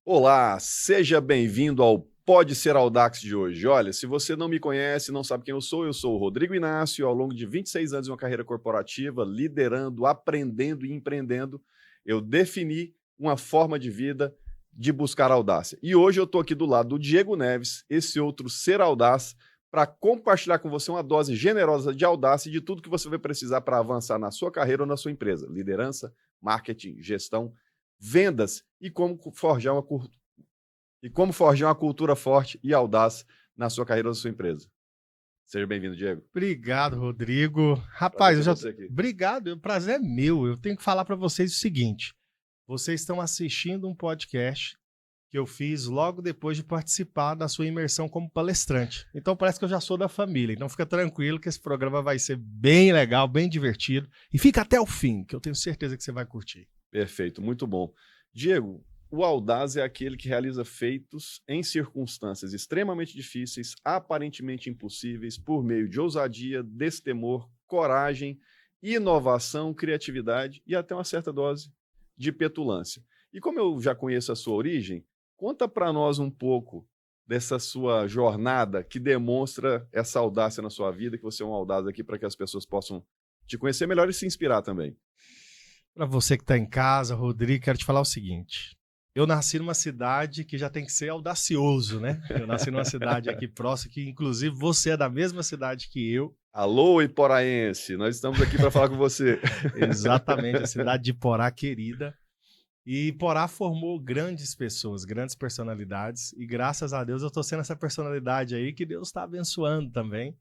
Olá, seja bem-vindo ao Pode Ser Audax de hoje. Olha, se você não me conhece, não sabe quem eu sou o Rodrigo Inácio. Ao longo de 26 anos de uma carreira corporativa, liderando, aprendendo e empreendendo, eu defini uma forma de vida de buscar audácia. E hoje eu estou aqui do lado do Diego Neves, esse outro ser audaz, para compartilhar com você uma dose generosa de audácia e de tudo que você vai precisar para avançar na sua carreira ou na sua empresa. Liderança, marketing, gestão, vendas e como forjar uma cultura forte e audaz na sua carreira ou na sua empresa. Seja bem-vindo, Diego. Obrigado, Rodrigo. Rapaz, Obrigado, o prazer é meu. Eu tenho que falar para vocês o seguinte: vocês estão assistindo um podcast que eu fiz logo depois de participar da sua imersão como palestrante. Então parece que eu já sou da família. Então fica tranquilo que esse programa vai ser bem legal, bem divertido. E fica até o fim, que eu tenho certeza que você vai curtir. Perfeito, muito bom. Diego, o audaz é aquele que realiza feitos em circunstâncias extremamente difíceis, aparentemente impossíveis, por meio de ousadia, destemor, coragem, inovação, criatividade e até uma certa dose de petulância. E como eu já conheço a sua origem, conta para nós um pouco dessa sua jornada que demonstra essa audácia na sua vida, que você é um audaz aqui para que as pessoas possam te conhecer melhor e se inspirar também. Para você que está em casa, Rodrigo, quero te falar o seguinte. Eu nasci numa cidade que já tem que ser audacioso, né? Eu nasci numa cidade aqui próxima, que inclusive você é da mesma cidade que eu. Alô, iporaense, nós estamos aqui para falar com você. Exatamente, a cidade de Iporá querida. E Iporá formou grandes pessoas, grandes personalidades. E graças a Deus eu estou sendo essa personalidade aí que Deus está abençoando também.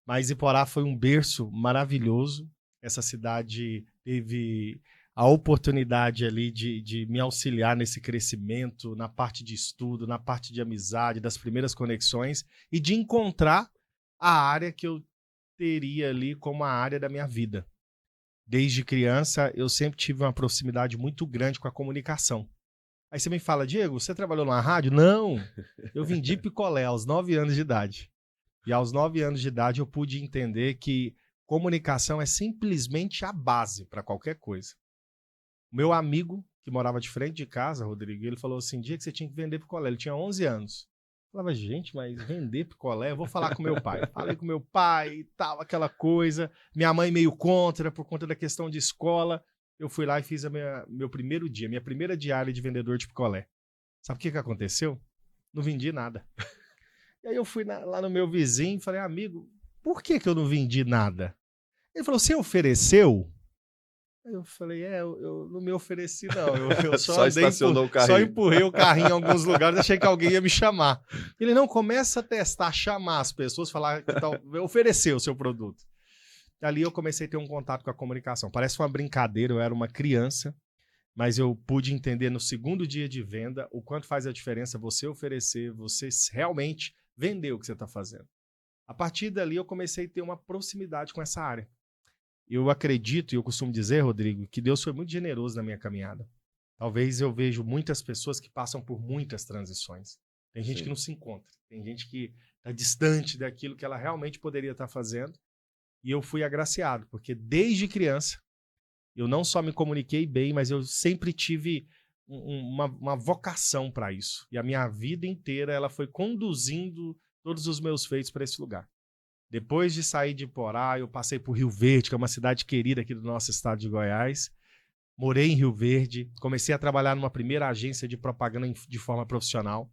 Mas Iporá foi um berço maravilhoso. Essa cidade teve a oportunidade ali de me auxiliar nesse crescimento, na parte de estudo, na parte de amizade, das primeiras conexões e de encontrar a área que eu teria ali como a área da minha vida. Desde criança, eu sempre tive uma proximidade muito grande com a comunicação. Aí você me fala, Diego, você trabalhou numa rádio? Não, eu vendi picolé aos 9 anos de idade. E aos 9 anos de idade eu pude entender que comunicação é simplesmente a base para qualquer coisa. O meu amigo, que morava de frente de casa, Rodrigo, ele falou assim, dia que você tinha que vender picolé. Ele tinha 11 anos. Eu falava, gente, mas vender picolé? Eu vou falar com meu pai. Falei com meu pai e tal, aquela coisa. Minha mãe meio contra, por conta da questão de escola. Eu fui lá e fiz meu primeiro dia, minha primeira diária de vendedor de picolé. Sabe o que aconteceu? Não vendi nada. E aí eu fui lá no meu vizinho e falei, amigo, por que eu não vendi nada? Ele falou, você ofereceu? Aí eu falei, eu não me ofereci não, eu só estacionou o carrinho. Só empurrei o carrinho em alguns lugares, achei que alguém ia me chamar. Ele, não, começa a testar, chamar as pessoas, falar que tal, oferecer o seu produto. Ali eu comecei a ter um contato com a comunicação. Parece uma brincadeira, eu era uma criança, mas eu pude entender no segundo dia de venda o quanto faz a diferença você oferecer, você realmente vender o que você está fazendo. A partir dali eu comecei a ter uma proximidade com essa área. Eu acredito, e eu costumo dizer, Rodrigo, que Deus foi muito generoso na minha caminhada. Talvez eu vejo muitas pessoas que passam por muitas transições. Tem gente que não se encontra, tem gente que está distante daquilo que ela realmente poderia estar fazendo. E eu fui agraciado, porque desde criança eu não só me comuniquei bem, mas eu sempre tive uma vocação para isso. E a minha vida inteira ela foi conduzindo todos os meus feitos para esse lugar. Depois de sair de Iporá, eu passei por Rio Verde, que é uma cidade querida aqui do nosso estado de Goiás. Morei em Rio Verde, comecei a trabalhar numa primeira agência de propaganda de forma profissional.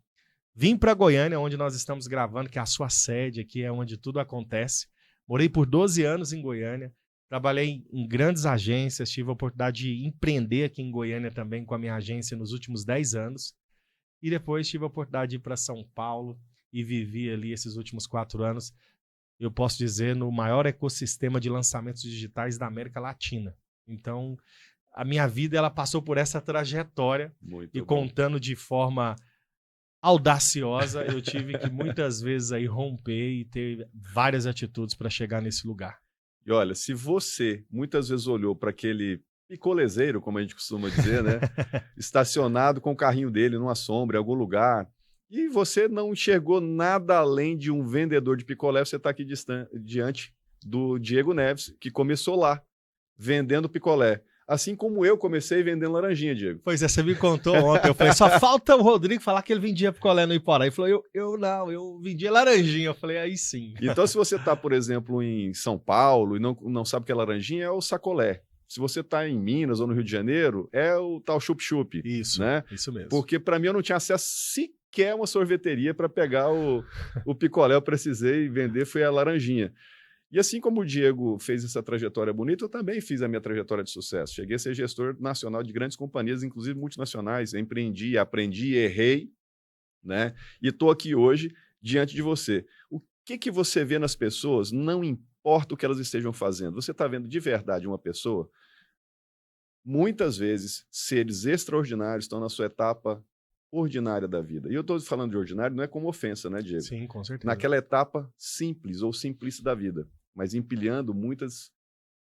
Vim para Goiânia, onde nós estamos gravando, que é a sua sede aqui, é onde tudo acontece. Morei por 12 anos em Goiânia, trabalhei em grandes agências, tive a oportunidade de empreender aqui em Goiânia também com a minha agência nos últimos 10 anos. E depois tive a oportunidade de ir para São Paulo e vivi ali esses últimos 4 anos. Eu posso dizer, no maior ecossistema de lançamentos digitais da América Latina. Então, a minha vida ela passou por essa trajetória e contando de forma audaciosa, eu tive que muitas vezes aí romper e ter várias atitudes para chegar nesse lugar. E olha, se você muitas vezes olhou para aquele picolezeiro, como a gente costuma dizer, né, estacionado com o carrinho dele numa sombra, em algum lugar, e você não enxergou nada além de um vendedor de picolé, você está aqui diante do Diego Neves, que começou lá, vendendo picolé. Assim como eu comecei vendendo laranjinha, Diego. Pois é, você me contou ontem. Eu falei, só falta o Rodrigo falar que ele vendia picolé no Iporá. Ele falou, eu vendia laranjinha. Eu falei, aí sim. Então, se você está, por exemplo, em São Paulo e não sabe o que é laranjinha, é o sacolé. Se você está em Minas ou no Rio de Janeiro, é o tal chup-chup. Isso, né? Isso mesmo. Porque para mim eu não tinha acesso sequer a uma sorveteria para pegar o picolé. Eu precisei vender, foi a laranjinha. E assim como o Diego fez essa trajetória bonita, eu também fiz a minha trajetória de sucesso. Cheguei a ser gestor nacional de grandes companhias, inclusive multinacionais. Empreendi, aprendi, errei, né? E estou aqui hoje diante de você. O que você vê nas pessoas, não importa o que elas estejam fazendo. Você está vendo de verdade uma pessoa? Muitas vezes, seres extraordinários estão na sua etapa ordinária da vida. E eu estou falando de ordinário, não é como ofensa, né, Diego? Sim, com certeza. Naquela etapa simples ou simplista da vida, mas empilhando muitas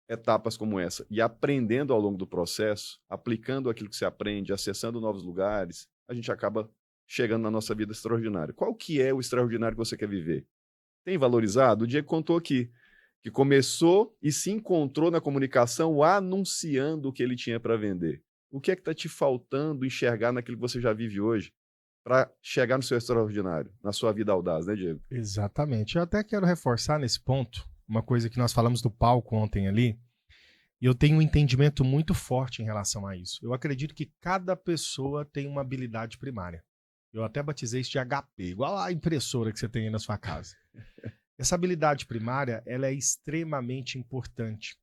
etapas como essa e aprendendo ao longo do processo, aplicando aquilo que você aprende, acessando novos lugares, a gente acaba chegando na nossa vida extraordinária. Qual que é o extraordinário que você quer viver? Tem valorizado? O Diego contou aqui que começou e se encontrou na comunicação anunciando o que ele tinha para vender. O que é que está te faltando enxergar naquilo que você já vive hoje para chegar no seu extraordinário, na sua vida audaz, né, Diego? Exatamente. Eu até quero reforçar nesse ponto uma coisa que nós falamos do palco ontem ali, e eu tenho um entendimento muito forte em relação a isso. Eu acredito que cada pessoa tem uma habilidade primária. Eu até batizei isso de HP, igual a impressora que você tem aí na sua casa. Essa habilidade primária, ela é extremamente importante.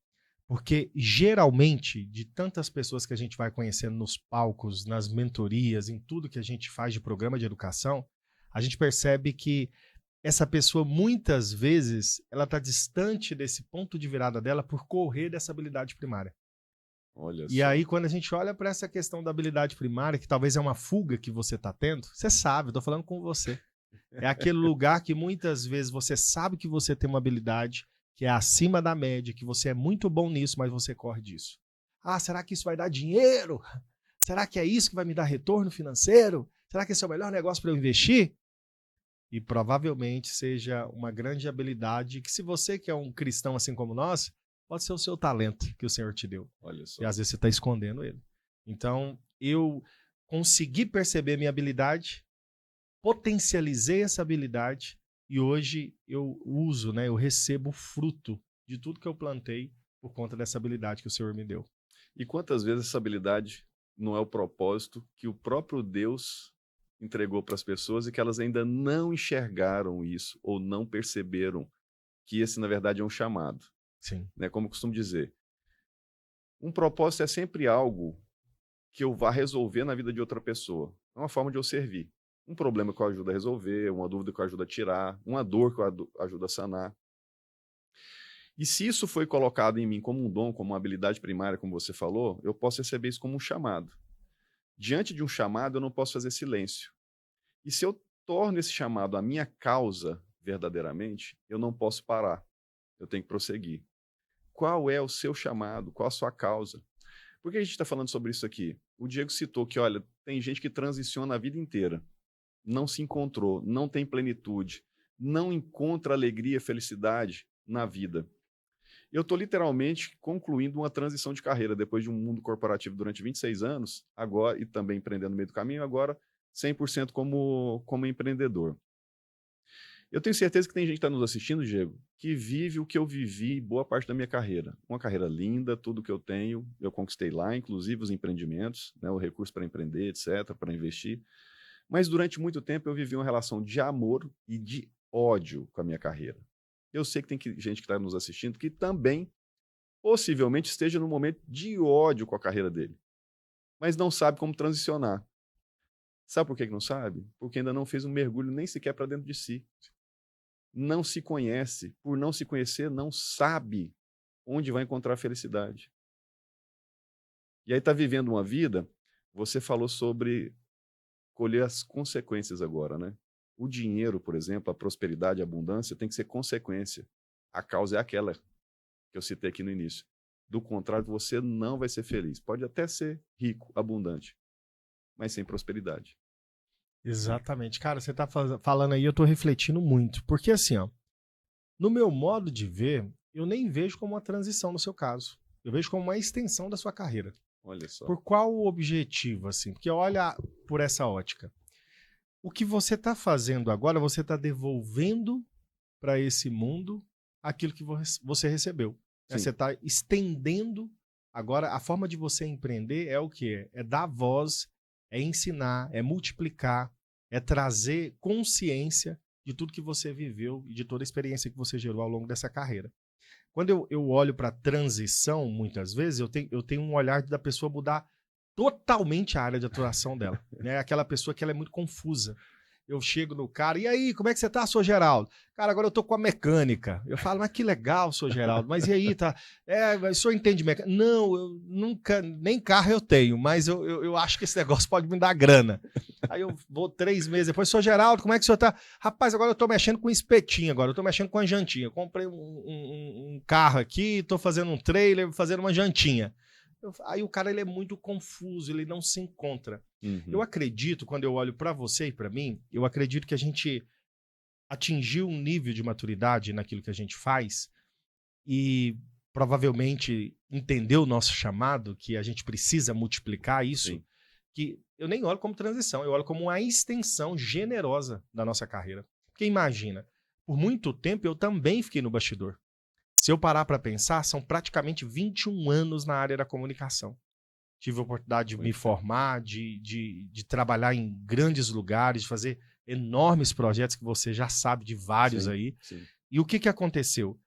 Porque, geralmente, de tantas pessoas que a gente vai conhecendo nos palcos, nas mentorias, em tudo que a gente faz de programa de educação, a gente percebe que essa pessoa, muitas vezes, ela está distante desse ponto de virada dela por correr dessa habilidade primária. Olha E só. aí, quando a gente olha para essa questão da habilidade primária, que talvez é uma fuga que você está tendo, você sabe, eu estou falando com você. É aquele lugar que muitas vezes você sabe que você tem uma habilidade que é acima da média, que você é muito bom nisso, mas você corre disso. Ah, será que isso vai dar dinheiro? Será que é isso que vai me dar retorno financeiro? Será que esse é o melhor negócio para eu investir? E provavelmente seja uma grande habilidade que, se você que é um cristão assim como nós, pode ser o seu talento que o Senhor te deu. Olha só. E às vezes você está escondendo ele. Então, eu consegui perceber minha habilidade, potencializei essa habilidade, e hoje eu uso, né, eu recebo o fruto de tudo que eu plantei por conta dessa habilidade que o Senhor me deu. E quantas vezes essa habilidade não é o propósito que o próprio Deus entregou para as pessoas e que elas ainda não enxergaram isso ou não perceberam que esse, na verdade, é um chamado. Sim. Né? Como eu costumo dizer, um propósito é sempre algo que eu vá resolver na vida de outra pessoa. É uma forma de eu servir. Um problema que eu ajudo a resolver, uma dúvida que eu ajudo a tirar, uma dor que eu ajudo a sanar. E se isso foi colocado em mim como um dom, como uma habilidade primária, como você falou, eu posso receber isso como um chamado. Diante de um chamado, eu não posso fazer silêncio. E se eu torno esse chamado a minha causa verdadeiramente, eu não posso parar. Eu tenho que prosseguir. Qual é o seu chamado? Qual a sua causa? Por que a gente está falando sobre isso aqui? O Diego citou que, olha, tem gente que transiciona a vida inteira. Não se encontrou, não tem plenitude, não encontra alegria, felicidade na vida. Eu estou literalmente concluindo uma transição de carreira depois de um mundo corporativo durante 26 anos, agora, e também empreendendo no meio do caminho, agora 100% como empreendedor. Eu tenho certeza que tem gente que está nos assistindo, Diego, que vive o que eu vivi boa parte da minha carreira. Uma carreira linda, tudo que eu tenho, eu conquistei lá, inclusive os empreendimentos, né, o recurso para empreender, etc., para investir. Mas durante muito tempo eu vivi uma relação de amor e de ódio com a minha carreira. Eu sei que tem gente que está nos assistindo que também possivelmente esteja num momento de ódio com a carreira dele, mas não sabe como transicionar. Sabe por que não sabe? Porque ainda não fez um mergulho nem sequer para dentro de si. Não se conhece. Por não se conhecer, não sabe onde vai encontrar a felicidade. E aí está vivendo uma vida, você falou sobre colher as consequências agora, né? O dinheiro, por exemplo, a prosperidade, a abundância tem que ser consequência. A causa é aquela que eu citei aqui no início. Do contrário, você não vai ser feliz. Pode até ser rico, abundante, mas sem prosperidade. Exatamente. Cara, você tá falando aí, eu tô refletindo muito. Porque assim, ó, no meu modo de ver, eu nem vejo como uma transição no seu caso. Eu vejo como uma extensão da sua carreira. Olha só. Por qual objetivo, assim? Porque olha por essa ótica. O que você está fazendo agora, você está devolvendo para esse mundo aquilo que você recebeu. Né? Você está estendendo. Agora, a forma de você empreender é o quê? É dar voz, é ensinar, é multiplicar, é trazer consciência de tudo que você viveu e de toda a experiência que você gerou ao longo dessa carreira. Quando eu olho para a transição, muitas vezes, eu tenho um olhar da pessoa mudar totalmente a área de atuação dela. Né? Aquela pessoa que ela é muito confusa. Eu chego no cara, e aí, como é que você tá, Sr. Geraldo? Cara, agora eu tô com a mecânica. Eu falo, mas que legal, Sr. Geraldo, mas e aí, tá? O senhor entende mecânica? Não, eu nunca, nem carro eu tenho, mas eu acho que esse negócio pode me dar grana. Aí eu vou 3 meses depois, Sr. Geraldo, como é que o senhor tá? Rapaz, agora eu tô mexendo com espetinho, agora eu tô mexendo com a jantinha. Eu comprei um carro aqui, tô fazendo um trailer, fazendo uma jantinha. Aí o cara ele é muito confuso, ele não se encontra. Eu acredito, quando eu olho para você e para mim, eu acredito que a gente atingiu um nível de maturidade naquilo que a gente faz e provavelmente entendeu o nosso chamado, que a gente precisa multiplicar isso, Sim. que eu nem olho como transição, eu olho como uma extensão generosa da nossa carreira. Porque imagina, por muito tempo eu também fiquei no bastidor. Se eu parar para pensar, são praticamente 21 anos na área da comunicação. Tive a oportunidade de me formar, de trabalhar em grandes lugares, de fazer enormes projetos que você já sabe de vários aí. Sim. E o que aconteceu?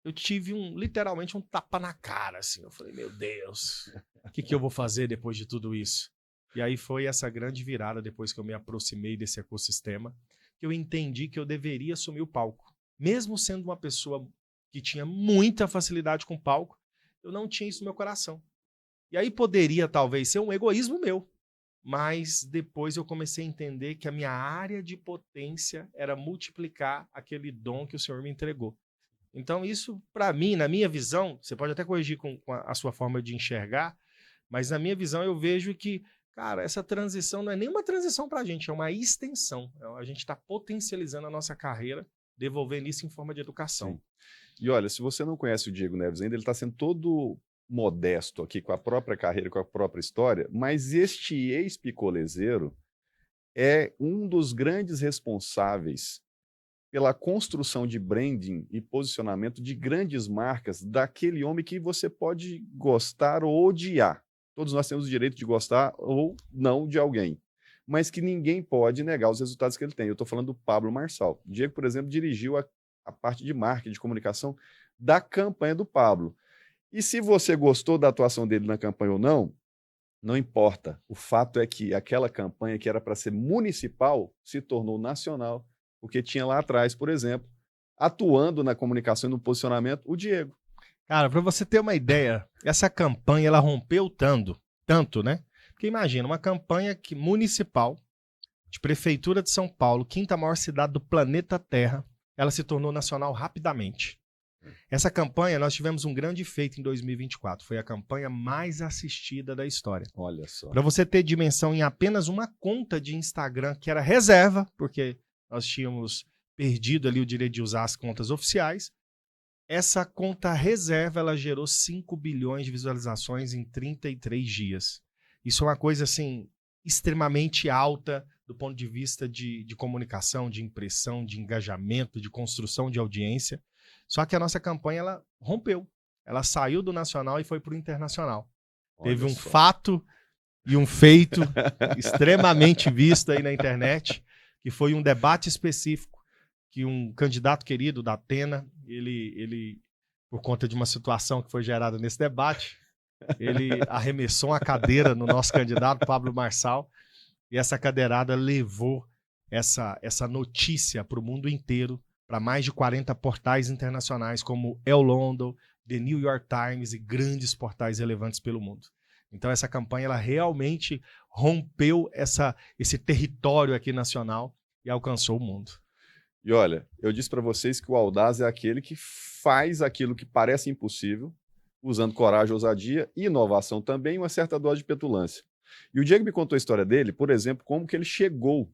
Eu tive literalmente um tapa na cara, assim. Eu falei, meu Deus, o que eu vou fazer depois de tudo isso? E aí foi essa grande virada, depois que eu me aproximei desse ecossistema, que eu entendi que eu deveria assumir o palco. Mesmo sendo uma pessoa que tinha muita facilidade com palco, eu não tinha isso no meu coração. E aí poderia talvez ser um egoísmo meu, mas depois eu comecei a entender que a minha área de potência era multiplicar aquele dom que o Senhor me entregou. Então isso, para mim, na minha visão, você pode até corrigir com a sua forma de enxergar, mas na minha visão eu vejo que, cara, essa transição não é nem uma transição para a gente, é uma extensão. A gente está potencializando a nossa carreira, devolvendo isso em forma de educação. Sim. E olha, se você não conhece o Diego Neves ainda, ele está sendo todo modesto aqui com a própria carreira, com a própria história, mas este ex-picolezeiro é um dos grandes responsáveis pela construção de branding e posicionamento de grandes marcas daquele homem que você pode gostar ou odiar. Todos nós temos o direito de gostar ou não de alguém, mas que ninguém pode negar os resultados que ele tem. Eu estou falando do Pablo Marçal. O Diego, por exemplo, dirigiu a parte de marketing, de comunicação da campanha do Pablo. E se você gostou da atuação dele na campanha ou não, não importa. O fato é que aquela campanha que era para ser municipal se tornou nacional, porque tinha lá atrás, por exemplo, atuando na comunicação e no posicionamento, o Diego. Cara, para você ter uma ideia, essa campanha ela rompeu tanto, né? Porque imagina, uma campanha municipal de Prefeitura de São Paulo, quinta maior cidade do planeta Terra, ela se tornou nacional rapidamente. Essa campanha, nós tivemos um grande feito em 2024. Foi a campanha mais assistida da história. Olha só. Para você ter dimensão, em apenas uma conta de Instagram, que era reserva, porque nós tínhamos perdido ali o direito de usar as contas oficiais, essa conta reserva, ela gerou 5 bilhões de visualizações em 33 dias. Isso é uma coisa, assim, extremamente alta do ponto de vista de comunicação, de impressão, de engajamento, de construção de audiência. Só que a nossa campanha, ela rompeu. Ela saiu do nacional e foi para o internacional. Olha Teve um só. fato e um feito extremamente visto aí na internet, que foi um debate específico que um candidato querido da Atena, ele por conta de uma situação que foi gerada nesse debate, ele arremessou uma cadeira no nosso candidato, Pablo Marçal, e essa cadeirada levou essa notícia para o mundo inteiro, para mais de 40 portais internacionais como El London, The New York Times e grandes portais relevantes pelo mundo. Então essa campanha ela realmente rompeu esse território aqui nacional e alcançou o mundo. E olha, eu disse para vocês que o audaz é aquele que faz aquilo que parece impossível, usando coragem, ousadia e inovação também, uma certa dose de petulância. E o Diego me contou a história dele, por exemplo, como que ele chegou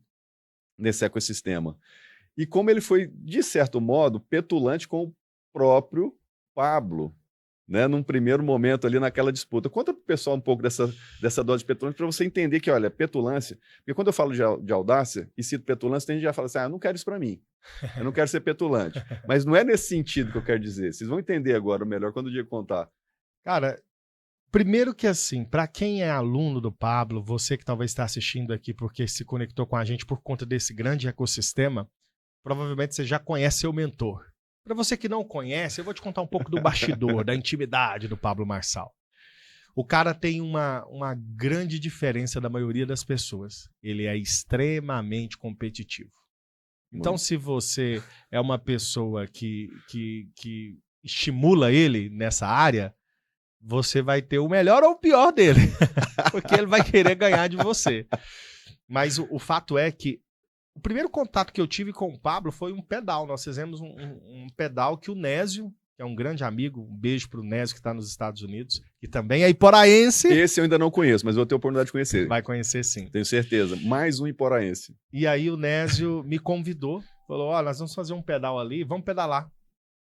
nesse ecossistema. E como ele foi, de certo modo, petulante com o próprio Pablo. né, num primeiro momento ali naquela disputa. Conta pro pessoal um pouco dessa dose de petulância para você entender que, olha, petulância, porque quando eu falo de audácia e cito petulância, tem gente que já fala assim, eu não quero isso para mim, eu não quero ser petulante. Mas não é nesse sentido que eu quero dizer. Vocês vão entender agora melhor quando o Diego contar. Cara, primeiro que assim, para quem é aluno do Pablo, você que talvez está assistindo aqui porque se conectou com a gente por conta desse grande ecossistema, provavelmente você já conhece seu mentor. Para você que não conhece, eu vou te contar um pouco do bastidor, da intimidade do Pablo Marçal. O cara tem uma grande diferença da maioria das pessoas. Ele é extremamente competitivo. Então, se você é uma pessoa que estimula ele nessa área, você vai ter o melhor ou o pior dele. Porque ele vai querer ganhar de você. Mas o fato é que o primeiro contato que eu tive com o Pablo foi um pedal. Nós fizemos um pedal que o Nésio, que é um grande amigo, um beijo pro Nésio que está nos Estados Unidos, que também é iporaense. Esse eu ainda não conheço, mas vou ter a oportunidade de conhecer. Vai conhecer sim. Tenho certeza. Mais um iporaense. E aí o Nésio me convidou, falou, ó, nós vamos fazer um pedal ali, vamos pedalar.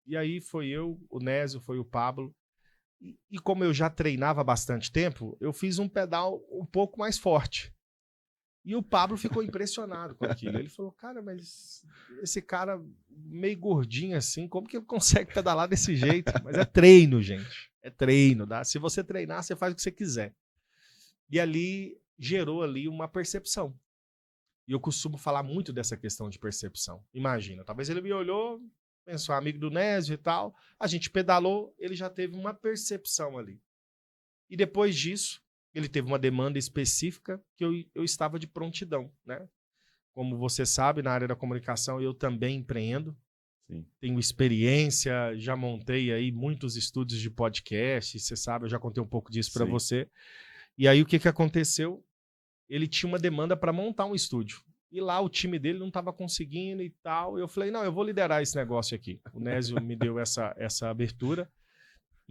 E aí foi eu, o Nésio, foi o Pablo. E como eu já treinava há bastante tempo, eu fiz um pedal um pouco mais forte. E o Pablo ficou impressionado com aquilo. Ele falou, cara, mas esse cara meio gordinho assim, como que ele consegue pedalar desse jeito? Mas é treino, gente. É treino. Tá? Se você treinar, você faz o que você quiser. E ali gerou ali uma percepção. E eu costumo falar muito dessa questão de percepção. Imagina, talvez ele me olhou, pensou, amigo do Nésio e tal. A gente pedalou, ele já teve uma percepção ali. E depois disso, ele teve uma demanda específica que eu estava de prontidão, né? Como você sabe, na área da comunicação eu também empreendo. Sim. Tenho experiência, já montei aí muitos estúdios de podcast, você sabe, eu já contei um pouco disso para você. E aí o que aconteceu? Ele tinha uma demanda para montar um estúdio. E lá o time dele não estava conseguindo e tal. Eu falei, não, eu vou liderar esse negócio aqui. O Nésio me deu essa abertura.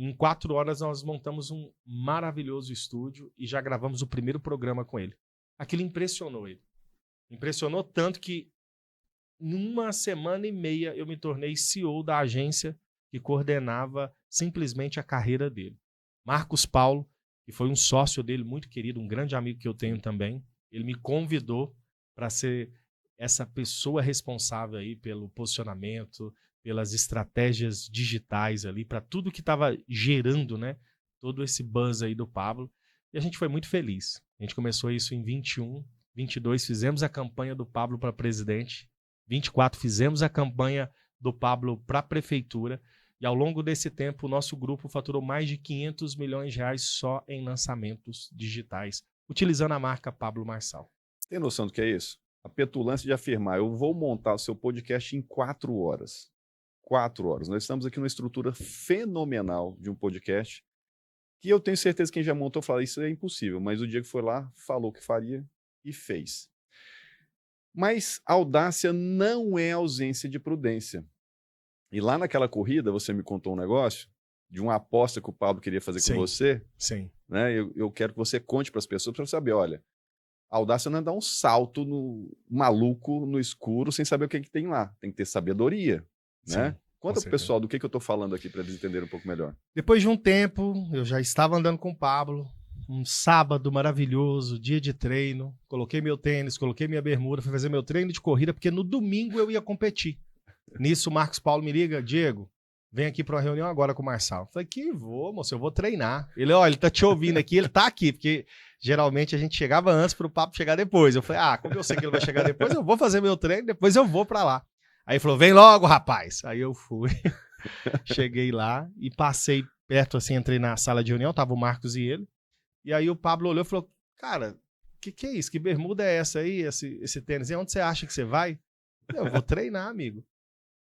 Em 4 horas nós montamos um maravilhoso estúdio e já gravamos o primeiro programa com ele. Aquilo impressionou ele. Impressionou tanto que em 1 semana e meia eu me tornei CEO da agência que coordenava simplesmente a carreira dele. Marcos Paulo, que foi um sócio dele muito querido, um grande amigo que eu tenho também, ele me convidou para ser essa pessoa responsável aí pelo posicionamento, pelas estratégias digitais ali, para tudo que estava gerando, né, todo esse buzz aí do Pablo. E a gente foi muito feliz. A gente começou isso em 21, 22, fizemos a campanha do Pablo para presidente, 24, fizemos a campanha do Pablo para prefeitura, e ao longo desse tempo o nosso grupo faturou mais de 500 milhões de reais só em lançamentos digitais, utilizando a marca Pablo Marçal. Tem noção do que é isso? A petulância de afirmar, eu vou montar o seu podcast em 4 horas. 4 horas. Nós estamos aqui numa estrutura fenomenal de um podcast que eu tenho certeza que quem já montou fala, isso é impossível, mas o Diego foi lá, falou que faria e fez. Mas audácia não é ausência de prudência. E lá naquela corrida, você me contou um negócio de uma aposta que o Pablo queria fazer com você. Sim. Né? Eu quero que você conte para as pessoas para saber, olha, a audácia não é dar um salto maluco no escuro sem saber o que tem lá. Tem que ter sabedoria. Né? Conta pro pessoal do que eu estou falando aqui para eles entenderem um pouco melhor. Depois de um tempo, eu já estava andando com o Pablo, um sábado maravilhoso, dia de treino, coloquei meu tênis, coloquei minha bermuda, fui fazer meu treino de corrida, porque no domingo eu ia competir. Nisso o Marcos Paulo me liga, Diego, vem aqui para uma reunião agora com o Marçal. Eu falei, que vou, moço, eu vou treinar. Ele, ó, ele tá te ouvindo aqui, ele tá aqui, porque geralmente a gente chegava antes pro Pablo chegar depois. Eu falei, como eu sei que ele vai chegar depois, eu vou fazer meu treino, depois eu vou para lá. Aí ele falou, vem logo, rapaz. Aí eu fui, cheguei lá e passei perto, assim, entrei na sala de reunião, tava o Marcos e ele. E aí o Pablo olhou e falou, cara, que é isso? Que bermuda é essa aí, esse tênis? E onde você acha que você vai? Eu vou treinar, amigo.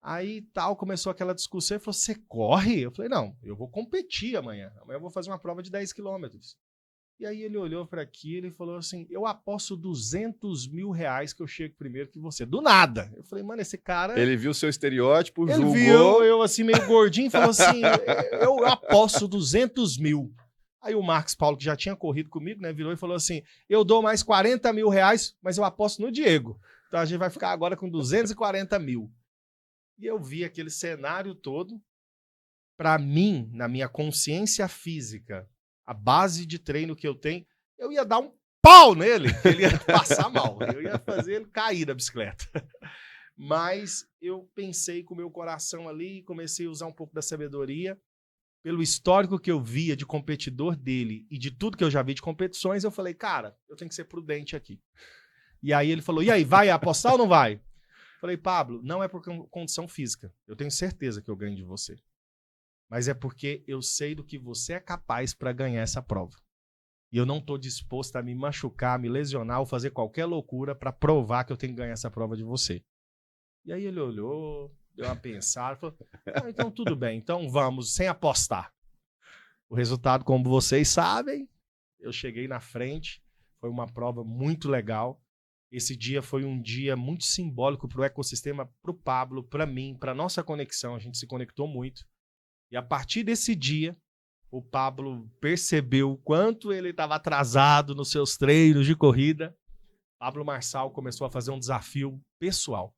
Aí tal, começou aquela discussão, ele falou, você corre? Eu falei, não, eu vou competir amanhã. Amanhã eu vou fazer uma prova de 10 quilômetros. E aí ele olhou para aquilo e falou assim, eu aposto 200 mil reais que eu chego primeiro que você. Do nada. Eu falei, mano, esse cara... Ele viu seu estereótipo, ele julgou... viu eu assim meio gordinho e falou assim, eu aposto 200 mil. Aí o Marcos Paulo, que já tinha corrido comigo, né, virou e falou assim, eu dou mais 40 mil reais, mas eu aposto no Diego. Então a gente vai ficar agora com 240 mil. E eu vi aquele cenário todo para mim, na minha consciência física, a base de treino que eu tenho, eu ia dar um pau nele, ele ia passar mal. Eu ia fazer ele cair da bicicleta. Mas eu pensei com o meu coração ali, comecei a usar um pouco da sabedoria. Pelo histórico que eu via de competidor dele e de tudo que eu já vi de competições, eu falei, cara, eu tenho que ser prudente aqui. E aí ele falou, e aí, vai apostar ou não vai? Falei, Pablo, não é por condição física. Eu tenho certeza que eu ganho de você. Mas é porque eu sei do que você é capaz para ganhar essa prova. E eu não estou disposto a me machucar, me lesionar ou fazer qualquer loucura para provar que eu tenho que ganhar essa prova de você. E aí ele olhou, deu uma pensada, falou, então tudo bem, então vamos, sem apostar. O resultado, como vocês sabem, eu cheguei na frente, foi uma prova muito legal. Esse dia foi um dia muito simbólico para o ecossistema, para o Pablo, para mim, para nossa conexão, a gente se conectou muito. E a partir desse dia, o Pablo percebeu o quanto ele estava atrasado nos seus treinos de corrida. Pablo Marçal começou a fazer um desafio pessoal.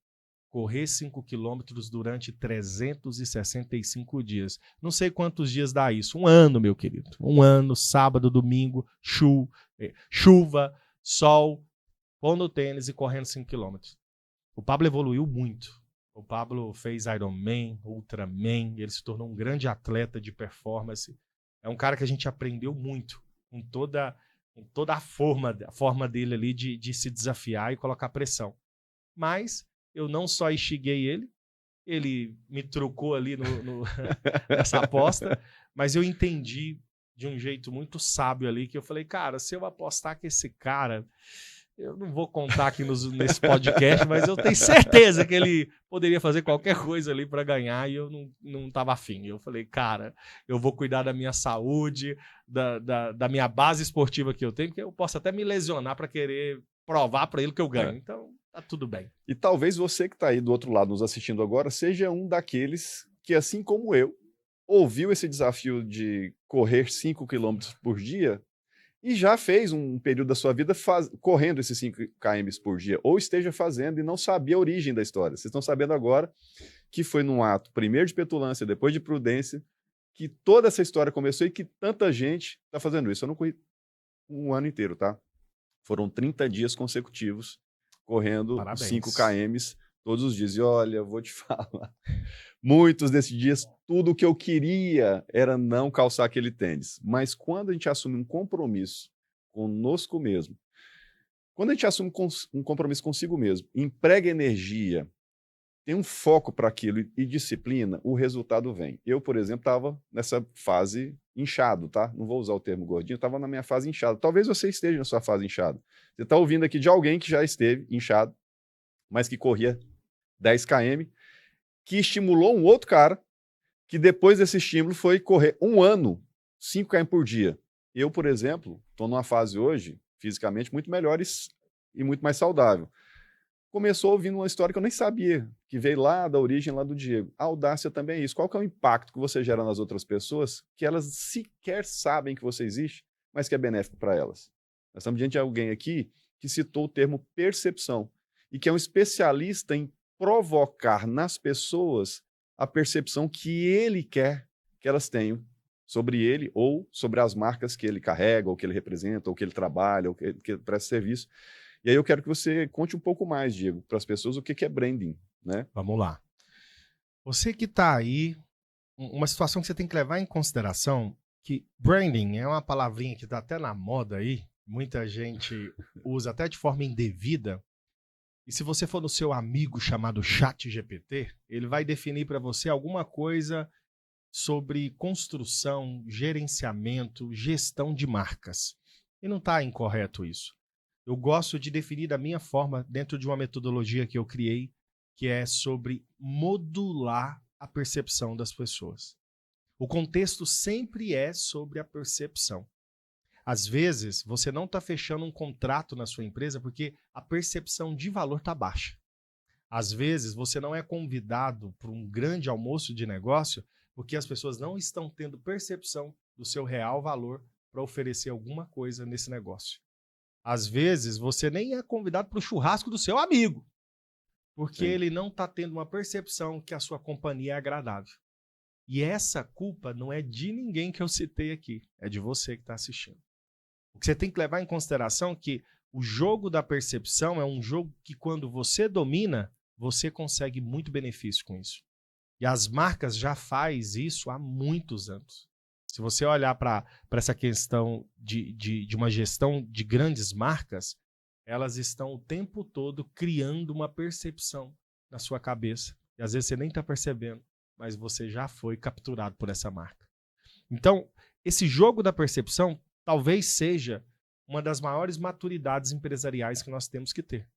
Correr 5 quilômetros durante 365 dias. Não sei quantos dias dá isso. 1 ano, meu querido. 1 ano, sábado, domingo, chuva, sol, pondo tênis e correndo 5 quilômetros. O Pablo evoluiu muito. O Pablo fez Ironman, Ultraman, ele se tornou um grande atleta de performance. É um cara que a gente aprendeu muito com toda a forma dele ali de se desafiar e colocar pressão. Mas eu não só instiguei ele me trucou ali nessa aposta, mas eu entendi de um jeito muito sábio ali, que eu falei, cara, se eu apostar com esse cara, eu não vou contar aqui nesse podcast, mas eu tenho certeza que ele poderia fazer qualquer coisa ali para ganhar e eu não estava afim. Eu falei, cara, eu vou cuidar da minha saúde, da minha base esportiva que eu tenho, porque eu posso até me lesionar para querer provar para ele que eu ganho. Então, tá tudo bem. E talvez você que está aí do outro lado nos assistindo agora seja um daqueles que, assim como eu, ouviu esse desafio de correr 5 quilômetros por dia e já fez um período da sua vida correndo esses 5 km por dia, ou esteja fazendo e não sabia a origem da história. Vocês estão sabendo agora que foi num ato, primeiro de petulância, depois de prudência, que toda essa história começou e que tanta gente está fazendo isso. Eu não corri 1 ano inteiro, tá? Foram 30 dias consecutivos correndo 5 km todos os dias. E olha, vou te falar, muitos desses dias, tudo o que eu queria era não calçar aquele tênis. Mas quando a gente assume um compromisso conosco mesmo, quando a gente assume um compromisso consigo mesmo, emprega energia, tem um foco para aquilo e disciplina, o resultado vem. Eu, por exemplo, estava nessa fase inchado, tá? Não vou usar o termo gordinho, estava na minha fase inchado. Talvez você esteja na sua fase inchado. Você está ouvindo aqui de alguém que já esteve inchado, mas que corria 10 km, que estimulou um outro cara, que depois desse estímulo foi correr 1 ano, 5 km por dia. Eu, por exemplo, estou numa fase hoje, fisicamente, muito melhor e muito mais saudável. Começou ouvindo uma história que eu nem sabia, que veio lá da origem lá do Diego. A audácia também é isso. Qual que é o impacto que você gera nas outras pessoas que elas sequer sabem que você existe, mas que é benéfico para elas? Nós estamos diante de alguém aqui que citou o termo percepção e que é um especialista em provocar nas pessoas a percepção que ele quer que elas tenham sobre ele ou sobre as marcas que ele carrega, ou que ele representa, ou que ele trabalha, ou que ele presta serviço. E aí eu quero que você conte um pouco mais, Diego, para as pessoas o que é branding, né? Vamos lá. Você que está aí, uma situação que você tem que levar em consideração, que branding é uma palavrinha que está até na moda aí, muita gente usa até de forma indevida, e se você for no seu amigo chamado ChatGPT, ele vai definir para você alguma coisa sobre construção, gerenciamento, gestão de marcas. E não está incorreto isso. Eu gosto de definir da minha forma, dentro de uma metodologia que eu criei, que é sobre modular a percepção das pessoas. O contexto sempre é sobre a percepção. Às vezes, você não está fechando um contrato na sua empresa porque a percepção de valor está baixa. Às vezes, você não é convidado para um grande almoço de negócio porque as pessoas não estão tendo percepção do seu real valor para oferecer alguma coisa nesse negócio. Às vezes, você nem é convidado para o churrasco do seu amigo, porque ele não está tendo uma percepção que a sua companhia é agradável. E essa culpa não é de ninguém que eu citei aqui, é de você que está assistindo. O que você tem que levar em consideração é que o jogo da percepção é um jogo que, quando você domina, você consegue muito benefício com isso. E as marcas já fazem isso há muitos anos. Se você olhar para essa questão de uma gestão de grandes marcas, elas estão o tempo todo criando uma percepção na sua cabeça. E às vezes você nem está percebendo, mas você já foi capturado por essa marca. Então, esse jogo da percepção talvez seja uma das maiores maturidades empresariais que nós temos que ter.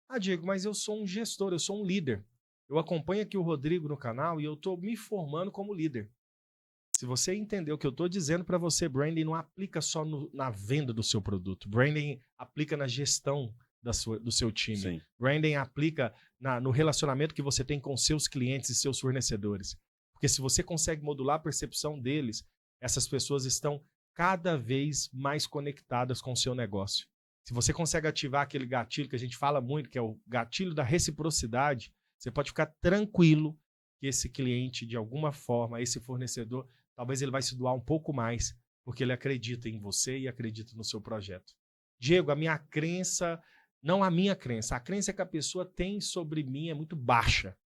Ah, Diego, mas eu sou um gestor, eu sou um líder. Eu acompanho aqui o Rodrigo no canal e eu estou me formando como líder. Se você entender o que eu estou dizendo para você, branding não aplica só na venda do seu produto. Branding aplica na gestão do seu time. Sim. Branding aplica no relacionamento que você tem com seus clientes e seus fornecedores. Porque se você consegue modular a percepção deles, essas pessoas estão cada vez mais conectadas com o seu negócio. Se você consegue ativar aquele gatilho que a gente fala muito, que é o gatilho da reciprocidade, você pode ficar tranquilo que esse cliente, de alguma forma, esse fornecedor, talvez ele vai se doar um pouco mais, porque ele acredita em você e acredita no seu projeto. Diego, a minha crença, não a minha crença, a crença que a pessoa tem sobre mim é muito baixa.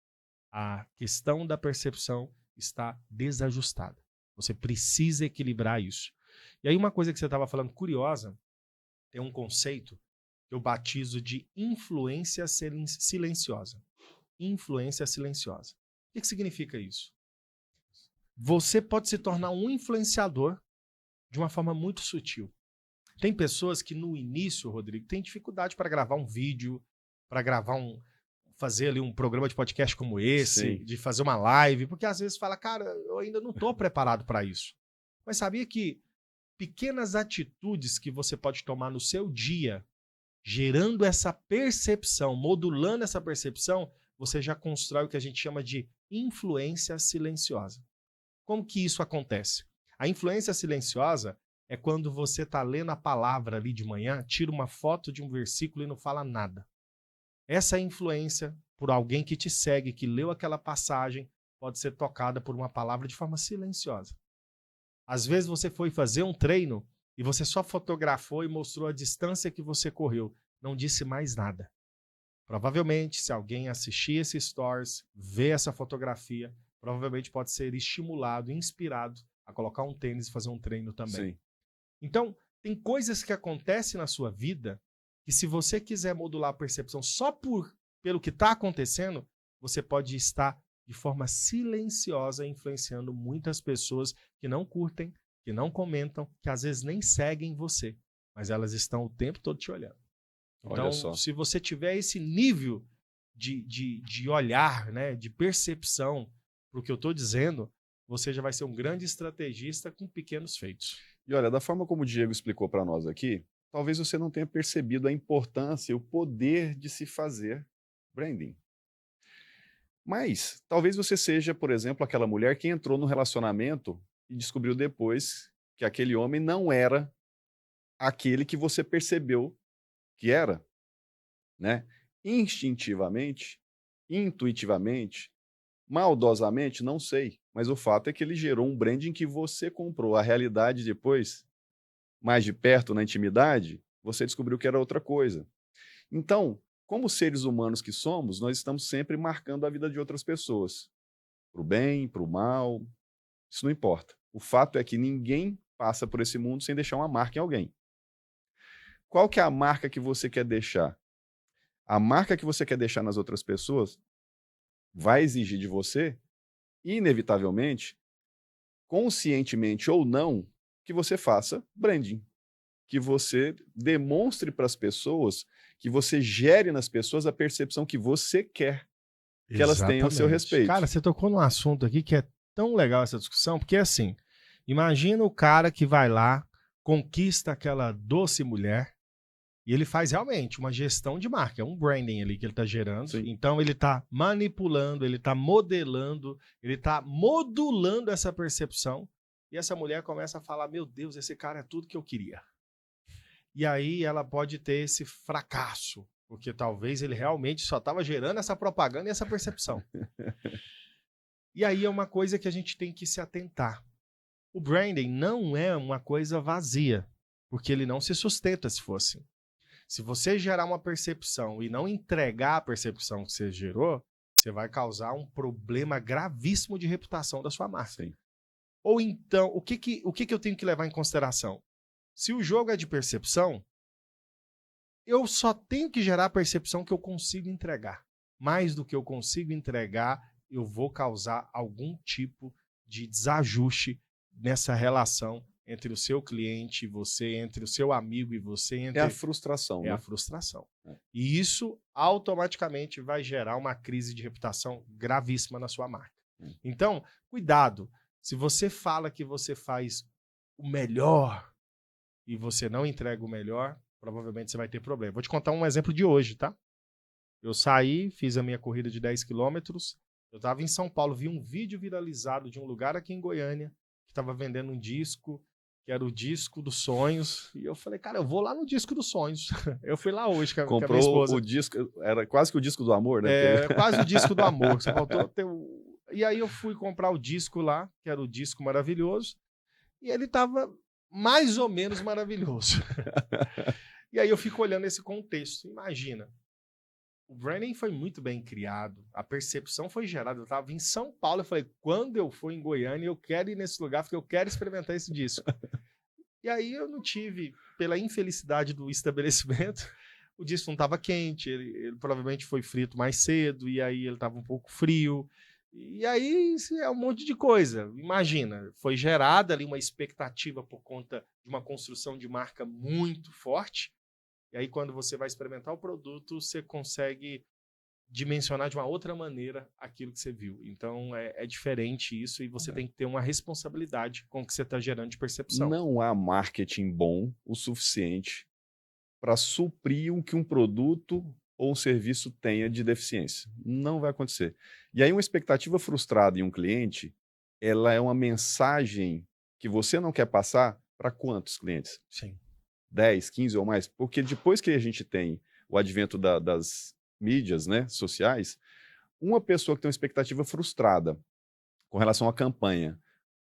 A questão da percepção está desajustada. Você precisa equilibrar isso. E aí uma coisa que você estava falando curiosa, tem um conceito que eu batizo de influência silenciosa. Influência silenciosa. O que significa isso? Você pode se tornar um influenciador de uma forma muito sutil. Tem pessoas que no início, Rodrigo, têm dificuldade para gravar um vídeo, para fazer ali um programa de podcast como esse, Sim. de fazer uma live, porque às vezes fala, cara, eu ainda não estou preparado para isso. Mas sabia que pequenas atitudes que você pode tomar no seu dia, gerando essa percepção, modulando essa percepção, você já constrói o que a gente chama de influência silenciosa. Como que isso acontece? A influência silenciosa é quando você está lendo a palavra ali de manhã, tira uma foto de um versículo e não fala nada. Essa influência por alguém que te segue, que leu aquela passagem, pode ser tocada por uma palavra de forma silenciosa. Às vezes você foi fazer um treino e você só fotografou e mostrou a distância que você correu, não disse mais nada. Provavelmente, se alguém assistir esse stories, ver essa fotografia, provavelmente pode ser estimulado, inspirado a colocar um tênis e fazer um treino também. Sim. Então, tem coisas que acontecem na sua vida que, se você quiser modular a percepção só pelo que está acontecendo, você pode estar de forma silenciosa influenciando muitas pessoas que não curtem, que não comentam, que às vezes nem seguem você, mas elas estão o tempo todo te olhando. Então, se você tiver esse nível de olhar, né, de percepção para o que eu estou dizendo, você já vai ser um grande estrategista com pequenos feitos. E olha, da forma como o Diego explicou para nós aqui, talvez você não tenha percebido a importância e o poder de se fazer branding. Mas talvez você seja, por exemplo, aquela mulher que entrou no relacionamento e descobriu depois que aquele homem não era aquele que você percebeu que era, né? Instintivamente, intuitivamente, maldosamente, não sei. Mas o fato é que ele gerou um branding que você comprou. A realidade depois, mais de perto, na intimidade, você descobriu que era outra coisa. Então, como seres humanos que somos, nós estamos sempre marcando a vida de outras pessoas. Para o bem, para o mal, isso não importa. O fato é que ninguém passa por esse mundo sem deixar uma marca em alguém. Qual que é a marca que você quer deixar? A marca que você quer deixar nas outras pessoas vai exigir de você, inevitavelmente, conscientemente ou não, que você faça branding. Que você demonstre para as pessoas, que você gere nas pessoas a percepção que você quer que elas tenham a seu respeito. Cara, você tocou num assunto aqui que é tão legal essa discussão, porque assim, imagina o cara que vai lá, conquista aquela doce mulher, e ele faz realmente uma gestão de marca, é um branding ali que ele está gerando. Sim. Então ele está manipulando, ele está modelando, ele está modulando essa percepção, e essa mulher começa a falar, meu Deus, esse cara é tudo que eu queria. E aí ela pode ter esse fracasso, porque talvez ele realmente só estava gerando essa propaganda e essa percepção. E aí é uma coisa que a gente tem que se atentar. O branding não é uma coisa vazia, porque ele não se sustenta se fosse. Se você gerar uma percepção e não entregar a percepção que você gerou, você vai causar um problema gravíssimo de reputação da sua marca. Sim. Ou então, o que eu tenho que levar em consideração? Se o jogo é de percepção, eu só tenho que gerar a percepção que eu consigo entregar. Mais do que eu consigo entregar, eu vou causar algum tipo de desajuste nessa relação entre o seu cliente e você, entre o seu amigo e você. É a frustração, É né? a frustração. E isso automaticamente vai gerar uma crise de reputação gravíssima na sua marca. Então, cuidado. Se você fala que você faz o melhor e você não entrega o melhor, provavelmente você vai ter problema. Vou te contar um exemplo de hoje, tá? Eu saí, fiz a minha corrida de 10 quilômetros. Eu estava em São Paulo, vi um vídeo viralizado de um lugar aqui em Goiânia que estava vendendo um disco, que era o disco dos sonhos. E eu falei, cara, eu vou lá no disco dos sonhos. Eu fui lá hoje com a minha esposa. O disco, era quase que o disco do amor, né? É, quase o disco do amor. Só faltou ter o... E aí eu fui comprar o disco lá, que era o disco maravilhoso, e ele estava mais ou menos maravilhoso. E aí eu fico olhando esse contexto. Imagina, o branding foi muito bem criado, a percepção foi gerada. Eu estava em São Paulo, eu falei, quando eu for em Goiânia, eu quero ir nesse lugar, porque eu quero experimentar esse disco. E aí eu não tive, pela infelicidade do estabelecimento, o disco não estava quente, ele provavelmente foi frito mais cedo, e aí ele estava um pouco frio. E aí isso é um monte de coisa. Imagina, foi gerada ali uma expectativa por conta de uma construção de marca muito forte. E aí quando você vai experimentar o produto, você consegue dimensionar de uma outra maneira aquilo que você viu. Então é diferente isso e você tem que ter uma responsabilidade com o que você está gerando de percepção. Não há marketing bom o suficiente para suprir o que um produto ou um serviço tenha de deficiência. Não vai acontecer. E aí uma expectativa frustrada em um cliente, ela é uma mensagem que você não quer passar para quantos clientes? Sim. 10, 15 ou mais? Porque depois que a gente tem o advento das mídias, né, sociais, uma pessoa que tem uma expectativa frustrada com relação à campanha,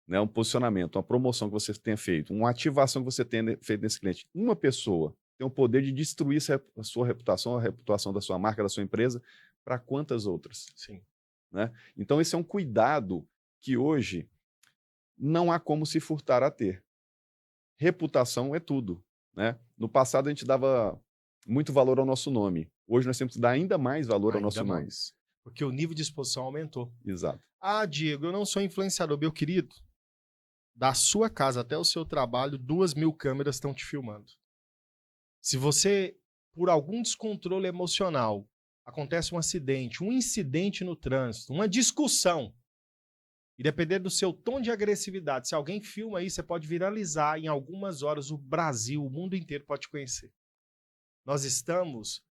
né, um posicionamento, uma promoção que você tenha feito, uma ativação que você tenha feito nesse cliente, uma pessoa tem o poder de destruir a sua reputação, a reputação da sua marca, da sua empresa, para quantas outras? Sim. Né? Então esse é um cuidado que hoje não há como se furtar a ter. Reputação é tudo. Né? No passado a gente dava muito valor ao nosso nome. Hoje nós temos que dar ainda mais valor ao nosso nome. Porque o nível de exposição aumentou. Exato. Ah, Diego, eu não sou influenciador, meu querido. Da sua casa até o seu trabalho, 2.000 câmeras estão te filmando. Se você, por algum descontrole emocional, acontece um acidente, um incidente no trânsito, uma discussão, e dependendo do seu tom de agressividade, se alguém filma isso, você pode viralizar em algumas horas o Brasil, o mundo inteiro pode te conhecer. Nós estamos...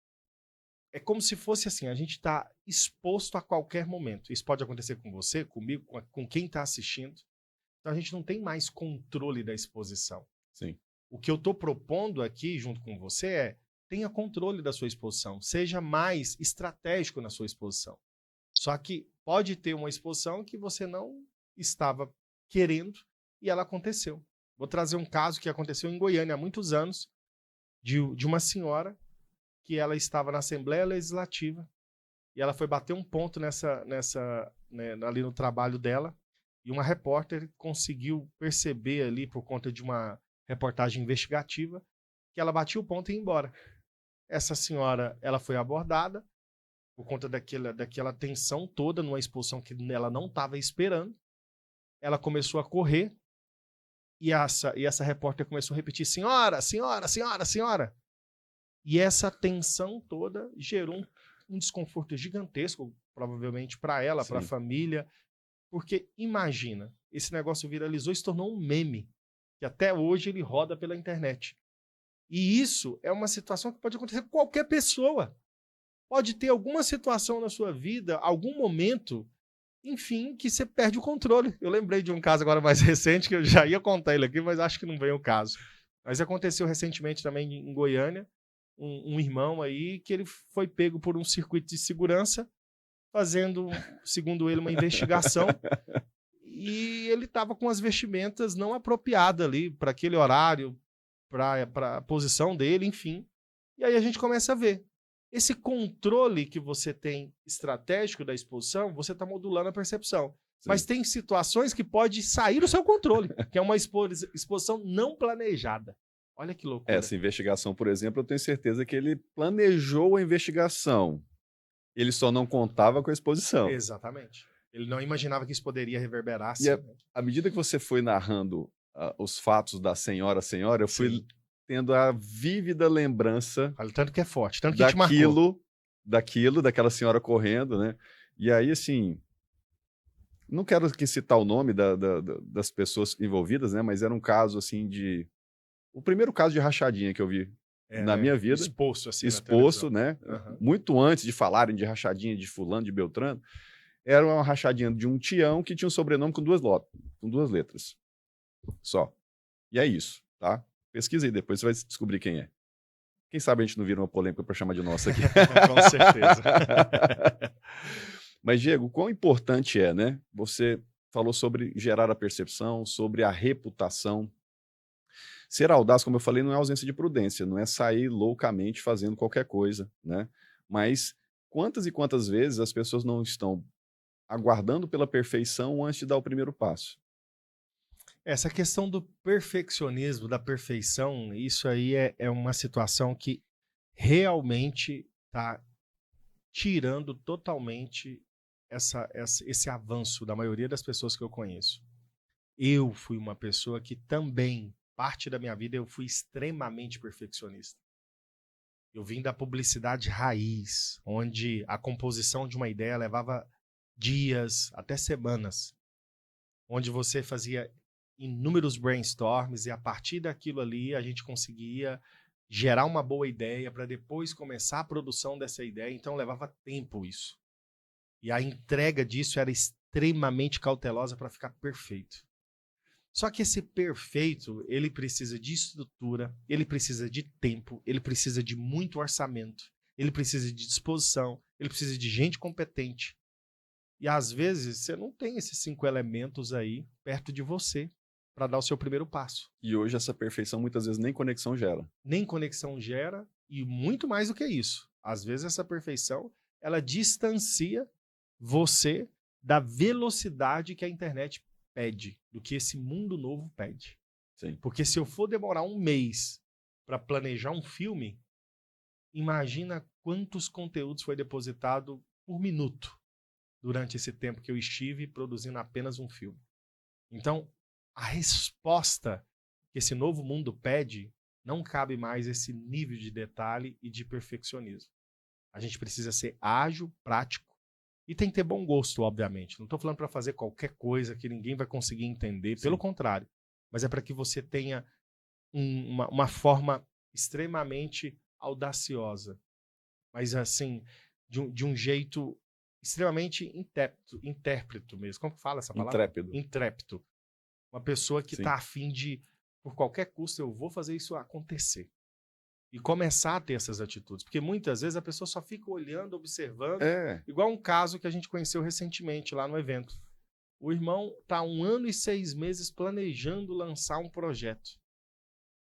É como se fosse assim, a gente está exposto a qualquer momento. Isso pode acontecer com você, comigo, com quem está assistindo. Então a gente não tem mais controle da exposição. Sim. O que eu estou propondo aqui, junto com você, é tenha controle da sua exposição. Seja mais estratégico na sua exposição. Só que pode ter uma exposição que você não estava querendo e ela aconteceu. Vou trazer um caso que aconteceu em Goiânia há muitos anos, de uma senhora que ela estava na Assembleia Legislativa e ela foi bater um ponto ali no trabalho dela e uma repórter conseguiu perceber ali, por conta de uma reportagem investigativa, que ela batia o ponto e ia embora. Essa senhora, ela foi abordada por conta daquela tensão toda numa exposição que ela não estava esperando. Ela começou a correr e essa repórter começou a repetir: senhora, senhora, senhora, senhora. E essa tensão toda gerou um desconforto gigantesco, provavelmente para ela, para a família, porque imagina, esse negócio viralizou e se tornou um meme, que até hoje ele roda pela internet. E isso é uma situação que pode acontecer com qualquer pessoa. Pode ter alguma situação na sua vida, algum momento, enfim, que você perde o controle. Eu lembrei de um caso agora mais recente, que eu já ia contar ele aqui, mas acho que não vem o caso. Mas aconteceu recentemente também em Goiânia, um irmão aí, que ele foi pego por um circuito de segurança fazendo, segundo ele, uma investigação. E ele estava com as vestimentas não apropriadas ali para aquele horário, para a posição dele, enfim. E aí a gente começa a ver. Esse controle que você tem estratégico da exposição, você está modulando a percepção. Sim. Mas tem situações que pode sair do seu controle, que é uma exposição não planejada. Olha que loucura. Essa investigação, por exemplo, eu tenho certeza que ele planejou a investigação. Ele só não contava com a exposição. Exatamente. Ele não imaginava que isso poderia reverberar. E à medida que você foi narrando os fatos da senhora, eu fui tendo a vívida lembrança... Olha, tanto que é forte, tanto que te marcou. Daquela senhora correndo, né? E aí, assim... Não quero aqui citar o nome das pessoas envolvidas, né? Mas era um caso, assim, de... O primeiro caso de rachadinha que eu vi na minha vida. Exposto, assim, exposto, né? Uhum. Muito antes de falarem de rachadinha de fulano, de Beltrano. Era uma rachadinha de um Tião que tinha um sobrenome com duas letras. Só. E é isso, tá? Pesquisa aí depois, você vai descobrir quem é. Quem sabe a gente não vira uma polêmica para chamar de nossa aqui. Com certeza. Mas, Diego, quão importante é, né? Você falou sobre gerar a percepção, sobre a reputação. Ser audaz, como eu falei, não é ausência de prudência, não é sair loucamente fazendo qualquer coisa, né? Mas quantas e quantas vezes as pessoas não estão aguardando pela perfeição antes de dar o primeiro passo? Essa questão do perfeccionismo, da perfeição, isso aí é uma situação que realmente está tirando totalmente esse avanço da maioria das pessoas que eu conheço. Eu fui uma pessoa que também, parte da minha vida, eu fui extremamente perfeccionista. Eu vim da publicidade raiz, onde a composição de uma ideia levava dias, até semanas, onde você fazia inúmeros brainstorms e a partir daquilo ali a gente conseguia gerar uma boa ideia para depois começar a produção dessa ideia, então levava tempo isso. E a entrega disso era extremamente cautelosa para ficar perfeito. Só que esse perfeito, ele precisa de estrutura, ele precisa de tempo, ele precisa de muito orçamento, ele precisa de disposição, ele precisa de gente competente. E às vezes você não tem esses 5 elementos aí perto de você para dar o seu primeiro passo. E hoje essa perfeição muitas vezes nem conexão gera. Nem conexão gera e muito mais do que isso. Às vezes essa perfeição, ela distancia você da velocidade que a internet pede, do que esse mundo novo pede. Sim. Porque se eu for demorar 1 mês para planejar um filme, imagina quantos conteúdos foi depositado por minuto durante esse tempo que eu estive produzindo apenas um filme. Então, a resposta que esse novo mundo pede não cabe mais esse nível de detalhe e de perfeccionismo. A gente precisa ser ágil, prático e tem que ter bom gosto, obviamente. Não estou falando para fazer qualquer coisa que ninguém vai conseguir entender, pelo contrário. Mas é para que você tenha uma forma extremamente audaciosa. Mas assim, de um jeito extremamente intérprete mesmo. Como que fala essa palavra? Intrépido. Intrépido. Uma pessoa que está a fim de, por qualquer custo, eu vou fazer isso acontecer. E começar a ter essas atitudes. Porque muitas vezes a pessoa só fica olhando, observando. Igual um caso que a gente conheceu recentemente lá no evento. O irmão está 1 ano e 6 meses planejando lançar um projeto.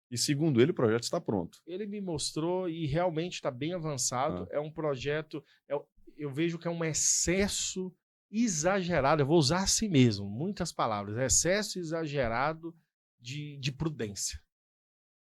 E segundo ele, o projeto está pronto. Ele me mostrou e realmente está bem avançado. É um projeto, eu vejo que é um excesso exagerado. Eu vou usar assim mesmo, muitas palavras. Excesso exagerado de prudência.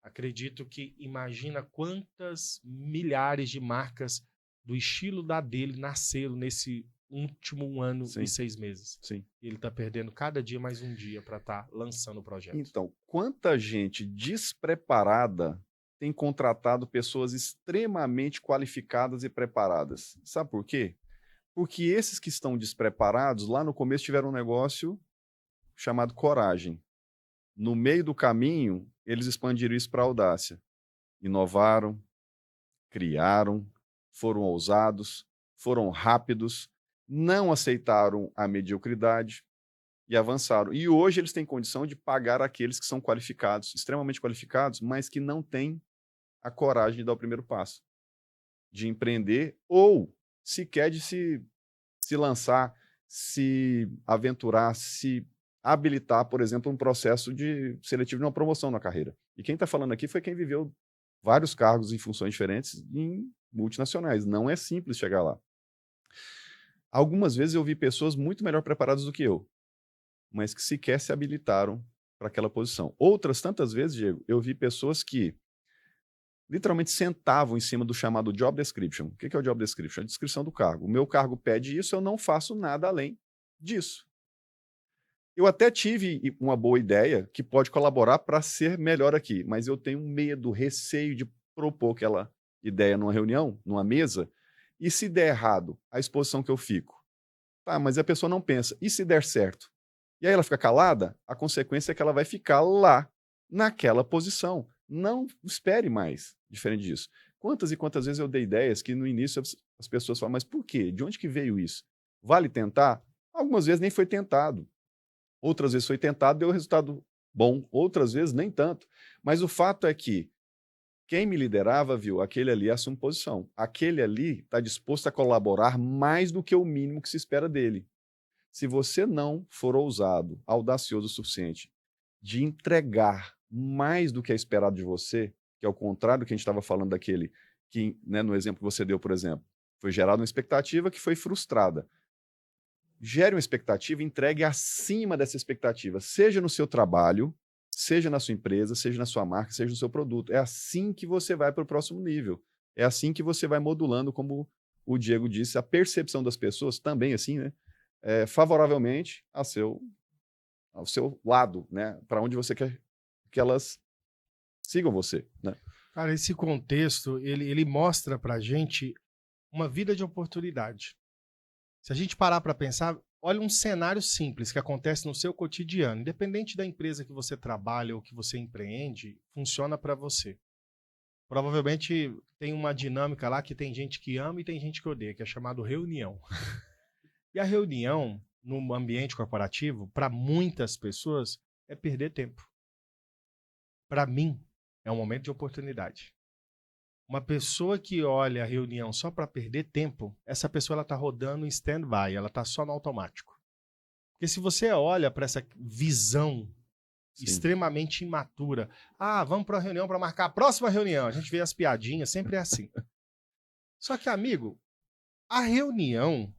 Acredito que imagina quantas milhares de marcas do estilo da dele nasceram nesse último 1 ano e 6 meses. Sim. Ele está perdendo cada dia mais um dia para estar lançando o projeto. Então, quanta gente despreparada tem contratado pessoas extremamente qualificadas e preparadas? Sabe por quê? Porque esses que estão despreparados, lá no começo tiveram um negócio chamado coragem. No meio do caminho, eles expandiram isso para a audácia. Inovaram, criaram, foram ousados, foram rápidos, não aceitaram a mediocridade e avançaram. E hoje eles têm condição de pagar aqueles que são qualificados, extremamente qualificados, mas que não têm a coragem de dar o primeiro passo, de empreender ou sequer de se se lançar, se aventurar, se habilitar, por exemplo, um processo de seletivo de uma promoção na carreira. E quem está falando aqui foi quem viveu vários cargos em funções diferentes em multinacionais. Não é simples chegar lá. Algumas vezes eu vi pessoas muito melhor preparadas do que eu, mas que sequer se habilitaram para aquela posição. Outras tantas vezes, Diego, eu vi pessoas que literalmente sentavam em cima do chamado job description. O que é o job description? A descrição do cargo. O meu cargo pede isso, eu não faço nada além disso. Eu até tive uma boa ideia que pode colaborar para ser melhor aqui, mas eu tenho medo, receio de propor aquela ideia numa reunião, numa mesa, e se der errado, a exposição que eu fico. Tá, mas a pessoa não pensa, e se der certo? E aí ela fica calada, a consequência é que ela vai ficar lá, naquela posição. Não espere mais, diferente disso. Quantas e quantas vezes eu dei ideias que no início as pessoas falam, mas por quê? De onde que veio isso? Vale tentar? Algumas vezes nem foi tentado. Outras vezes foi tentado, deu resultado bom. Outras vezes nem tanto. Mas o fato é que quem me liderava viu, aquele ali assume posição. Aquele ali está disposto a colaborar mais do que o mínimo que se espera dele. Se você não for ousado, audacioso o suficiente de entregar mais do que é esperado de você, que é o contrário do que a gente estava falando daquele que, né, no exemplo que você deu, por exemplo, foi gerada uma expectativa que foi frustrada. Gere uma expectativa e entregue acima dessa expectativa, seja no seu trabalho, seja na sua empresa, seja na sua marca, seja no seu produto. É assim que você vai para o próximo nível. É assim que você vai modulando, como o Diego disse, a percepção das pessoas também assim, né? Favoravelmente ao seu lado, né? Para onde você quer que elas sigam você, né? Cara, esse contexto, ele mostra pra gente uma vida de oportunidade. Se a gente parar para pensar, olha um cenário simples que acontece no seu cotidiano, independente da empresa que você trabalha ou que você empreende, funciona para você. Provavelmente tem uma dinâmica lá que tem gente que ama e tem gente que odeia, que é chamado reunião. E a reunião no ambiente corporativo, para muitas pessoas, é perder tempo. Para mim, é um momento de oportunidade. Uma pessoa que olha a reunião só para perder tempo, essa pessoa ela está rodando em stand-by, ela está só no automático. Porque se você olha para essa visão extremamente imatura, vamos para a reunião para marcar a próxima reunião, a gente vê as piadinhas, sempre é assim. Só que, amigo, a reunião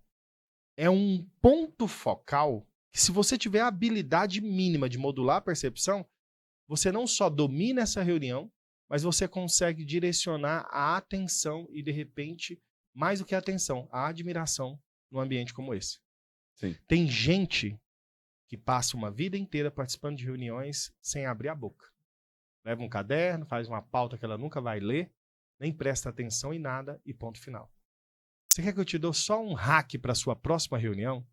é um ponto focal que, se você tiver a habilidade mínima de modular a percepção, você não só domina essa reunião, mas você consegue direcionar a atenção e, de repente, mais do que a atenção, a admiração num ambiente como esse. Sim. Tem gente que passa uma vida inteira participando de reuniões sem abrir a boca. Leva um caderno, faz uma pauta que ela nunca vai ler, nem presta atenção em nada e ponto final. Você quer que eu te dou só um hack para a sua próxima reunião?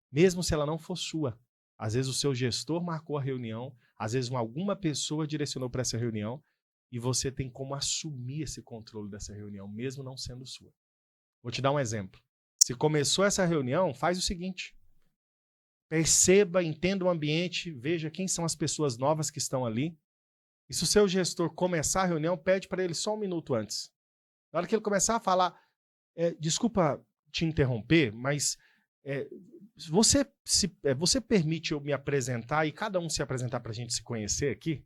Mesmo se ela não for sua. Às vezes o seu gestor marcou a reunião, às vezes alguma pessoa direcionou para essa reunião, e você tem como assumir esse controle dessa reunião, mesmo não sendo sua. Vou te dar um exemplo. Se começou essa reunião, faz o seguinte. Perceba, entenda o ambiente, veja quem são as pessoas novas que estão ali. E se o seu gestor começar a reunião, pede para ele só um minuto antes. Na hora que ele começar a falar, desculpa te interromper, mas você permite eu me apresentar e cada um se apresentar para a gente se conhecer aqui?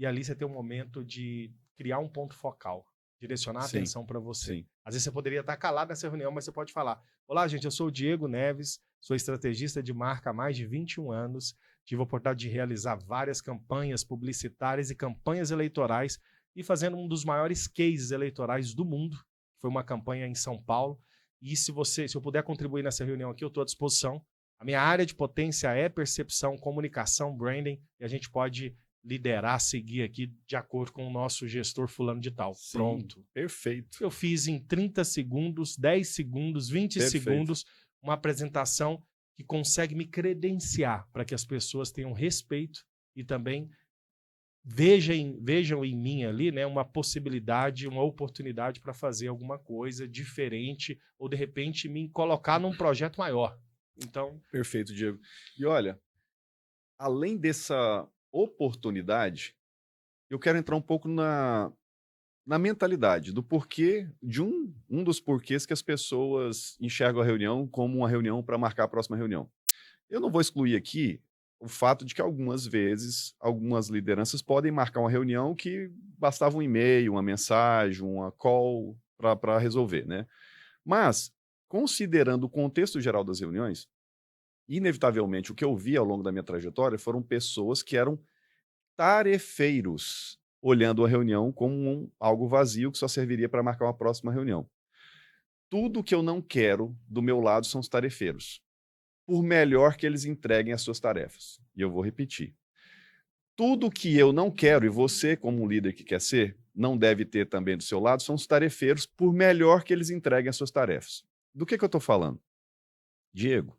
E ali você tem um momento de criar um ponto focal, direcionar a atenção para você. Sim. Às vezes você poderia estar calado nessa reunião, mas você pode falar: olá, gente, eu sou o Diego Neves, sou estrategista de marca há mais de 21 anos, tive a oportunidade de realizar várias campanhas publicitárias e campanhas eleitorais e fazendo um dos maiores cases eleitorais do mundo, que foi uma campanha em São Paulo. E se eu puder contribuir nessa reunião aqui, eu estou à disposição. A minha área de potência é percepção, comunicação, branding, e a gente pode liderar, seguir aqui de acordo com o nosso gestor fulano de tal. Sim, pronto. Perfeito. Eu fiz em 30 segundos, 10 segundos, 20 segundos, uma apresentação que consegue me credenciar para que as pessoas tenham respeito e também vejam em mim ali, né, uma possibilidade, uma oportunidade para fazer alguma coisa diferente ou, de repente, me colocar num projeto maior. Então... Perfeito, Diego. E olha, além dessa oportunidade, eu quero entrar um pouco na mentalidade do porquê, de um dos porquês que as pessoas enxergam a reunião como uma reunião para marcar a próxima reunião. Eu não vou excluir aqui o fato de que algumas vezes, algumas lideranças podem marcar uma reunião que bastava um e-mail, uma mensagem, uma call para resolver, né? Mas, considerando o contexto geral das reuniões, inevitavelmente o que eu vi ao longo da minha trajetória foram pessoas que eram tarefeiros, olhando a reunião como algo vazio que só serviria para marcar uma próxima reunião. Tudo que eu não quero do meu lado são os tarefeiros, por melhor que eles entreguem as suas tarefas. E eu vou repetir. Tudo que eu não quero, e você, como um líder que quer ser, não deve ter também do seu lado, são os tarefeiros, por melhor que eles entreguem as suas tarefas. Do que eu estou falando? Diego,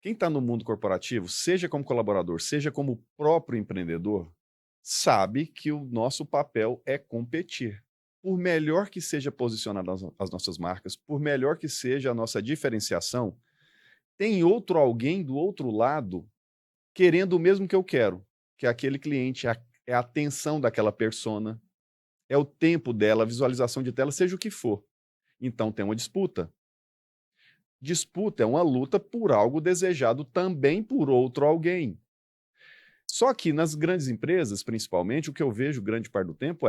quem está no mundo corporativo, seja como colaborador, seja como próprio empreendedor, sabe que o nosso papel é competir. Por melhor que seja posicionar as nossas marcas, por melhor que seja a nossa diferenciação, tem outro alguém do outro lado querendo o mesmo que eu quero, que é aquele cliente, é a atenção daquela persona, é o tempo dela, a visualização de tela, seja o que for. Então tem uma disputa. Disputa é uma luta por algo desejado também por outro alguém. Só que nas grandes empresas, principalmente, o que eu vejo grande parte do tempo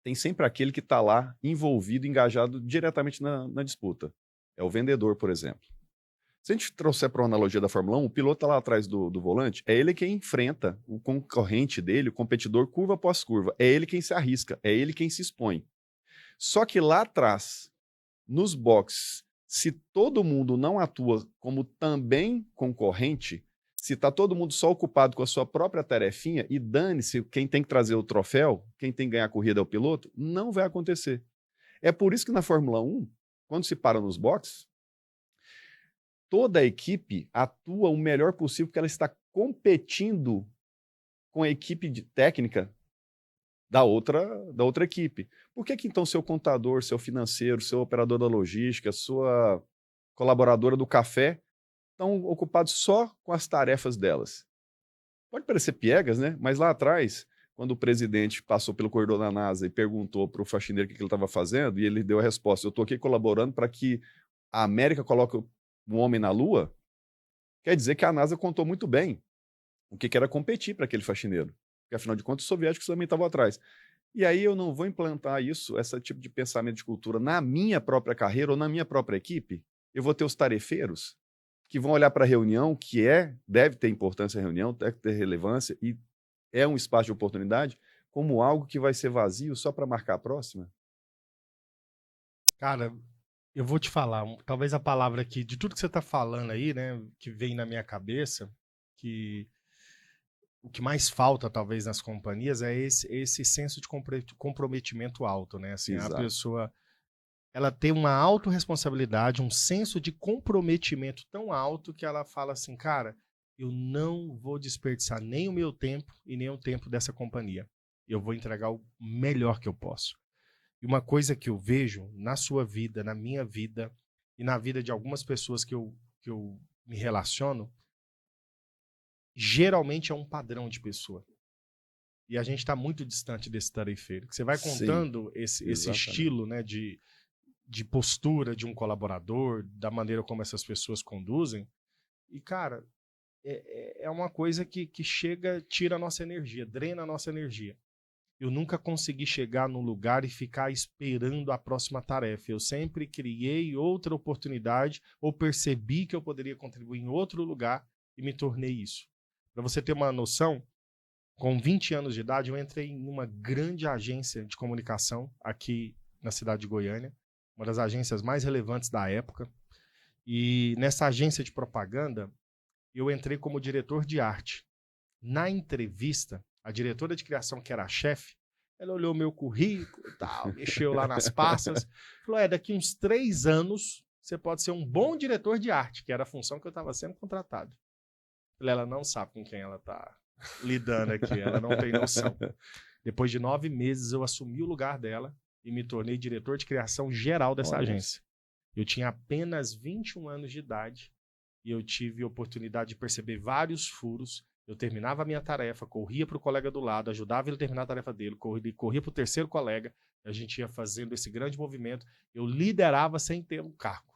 tem sempre aquele que está lá envolvido, engajado diretamente na disputa. É o vendedor, por exemplo. Se a gente trouxer para uma analogia da Fórmula 1, o piloto está lá atrás do volante, é ele quem enfrenta o concorrente dele, o competidor, curva após curva. É ele quem se arrisca, é ele quem se expõe. Só que lá atrás, nos boxes, se todo mundo não atua como também concorrente, se está todo mundo só ocupado com a sua própria tarefinha e dane-se quem tem que trazer o troféu, quem tem que ganhar a corrida é o piloto, não vai acontecer. É por isso que na Fórmula 1, quando se para nos boxes, toda a equipe atua o melhor possível porque ela está competindo com a equipe técnica da outra equipe. Por que então seu contador, seu financeiro, seu operador da logística, sua colaboradora do café estão ocupados só com as tarefas delas? Pode parecer piegas, né? Mas lá atrás, quando o presidente passou pelo corredor da NASA e perguntou para o faxineiro o que ele estava fazendo, e ele deu a resposta: eu estou aqui colaborando para que a América coloque um homem na Lua, quer dizer que a NASA contou muito bem o que era competir para aquele faxineiro. Porque, afinal de contas, os soviéticos também estavam atrás. E aí eu não vou implantar isso, esse tipo de pensamento de cultura, na minha própria carreira ou na minha própria equipe. Eu vou ter os tarefeiros que vão olhar para a reunião, que deve ter importância a reunião, deve ter relevância, e é um espaço de oportunidade, como algo que vai ser vazio só para marcar a próxima. Cara, eu vou te falar, talvez a palavra aqui, de tudo que você está falando aí, né, que vem na minha cabeça, que o que mais falta, talvez, nas companhias é esse senso de comprometimento alto, né? Assim, Exato. a pessoa, ela tem uma autorresponsabilidade, um senso de comprometimento tão alto que ela fala assim, cara, eu não vou desperdiçar nem o meu tempo e nem o tempo dessa companhia. Eu vou entregar o melhor que eu posso. E uma coisa que eu vejo na sua vida, na minha vida e na vida de algumas pessoas que eu me relaciono, geralmente é um padrão de pessoa. E a gente está muito distante desse tarefeiro. Que você vai contando esse estilo, né, de postura de um colaborador, da maneira como essas pessoas conduzem. E, cara, é uma coisa que chega, tira a nossa energia, drena a nossa energia. Eu nunca consegui chegar num lugar e ficar esperando a próxima tarefa. Eu sempre criei outra oportunidade ou percebi que eu poderia contribuir em outro lugar e me tornei isso. Para você ter uma noção, com 20 anos de idade, eu entrei em uma grande agência de comunicação aqui na cidade de Goiânia, uma das agências mais relevantes da época. E nessa agência de propaganda, eu entrei como diretor de arte. Na entrevista, a diretora de criação, que era a chefe, ela olhou meu currículo e tal, mexeu lá nas pastas, falou, daqui uns 3 anos você pode ser um bom diretor de arte, que era a função que eu estava sendo contratado. Ela não sabe com quem ela está lidando aqui, ela não tem noção. Depois de 9 meses, eu assumi o lugar dela e me tornei diretor de criação geral dessa agência. Eu tinha apenas 21 anos de idade e eu tive a oportunidade de perceber vários furos. Eu terminava a minha tarefa, corria para o colega do lado, ajudava ele a terminar a tarefa dele, corria para o terceiro colega, a gente ia fazendo esse grande movimento. Eu liderava sem ter um cargo.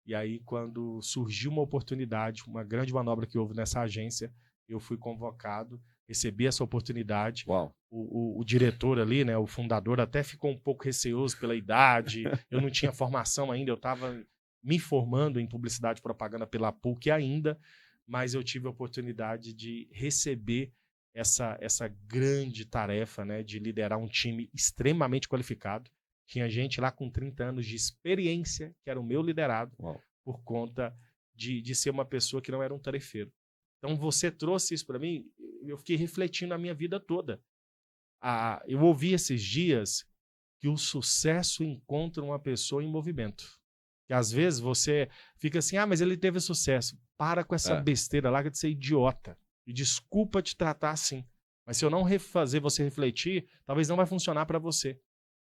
E aí, quando surgiu uma oportunidade, uma grande manobra que houve nessa agência, eu fui convocado, recebi essa oportunidade. Uau. O diretor ali, né, o fundador, até ficou um pouco receoso pela idade. Eu não tinha formação ainda, eu estava me formando em publicidade e propaganda pela PUC ainda, mas eu tive a oportunidade de receber essa grande tarefa, né, de liderar um time extremamente qualificado. Tinha gente lá com 30 anos de experiência, que era o meu liderado, Uau. por conta de ser uma pessoa que não era um tarefeiro. Então, você trouxe isso para mim, eu fiquei refletindo a minha vida toda. Eu ouvi esses dias que o sucesso encontra uma pessoa em movimento. Que às vezes você fica assim, mas ele teve sucesso. Para com essa besteira, larga de ser idiota. E desculpa te tratar assim. Mas se eu não fazer você refletir, talvez não vai funcionar para você.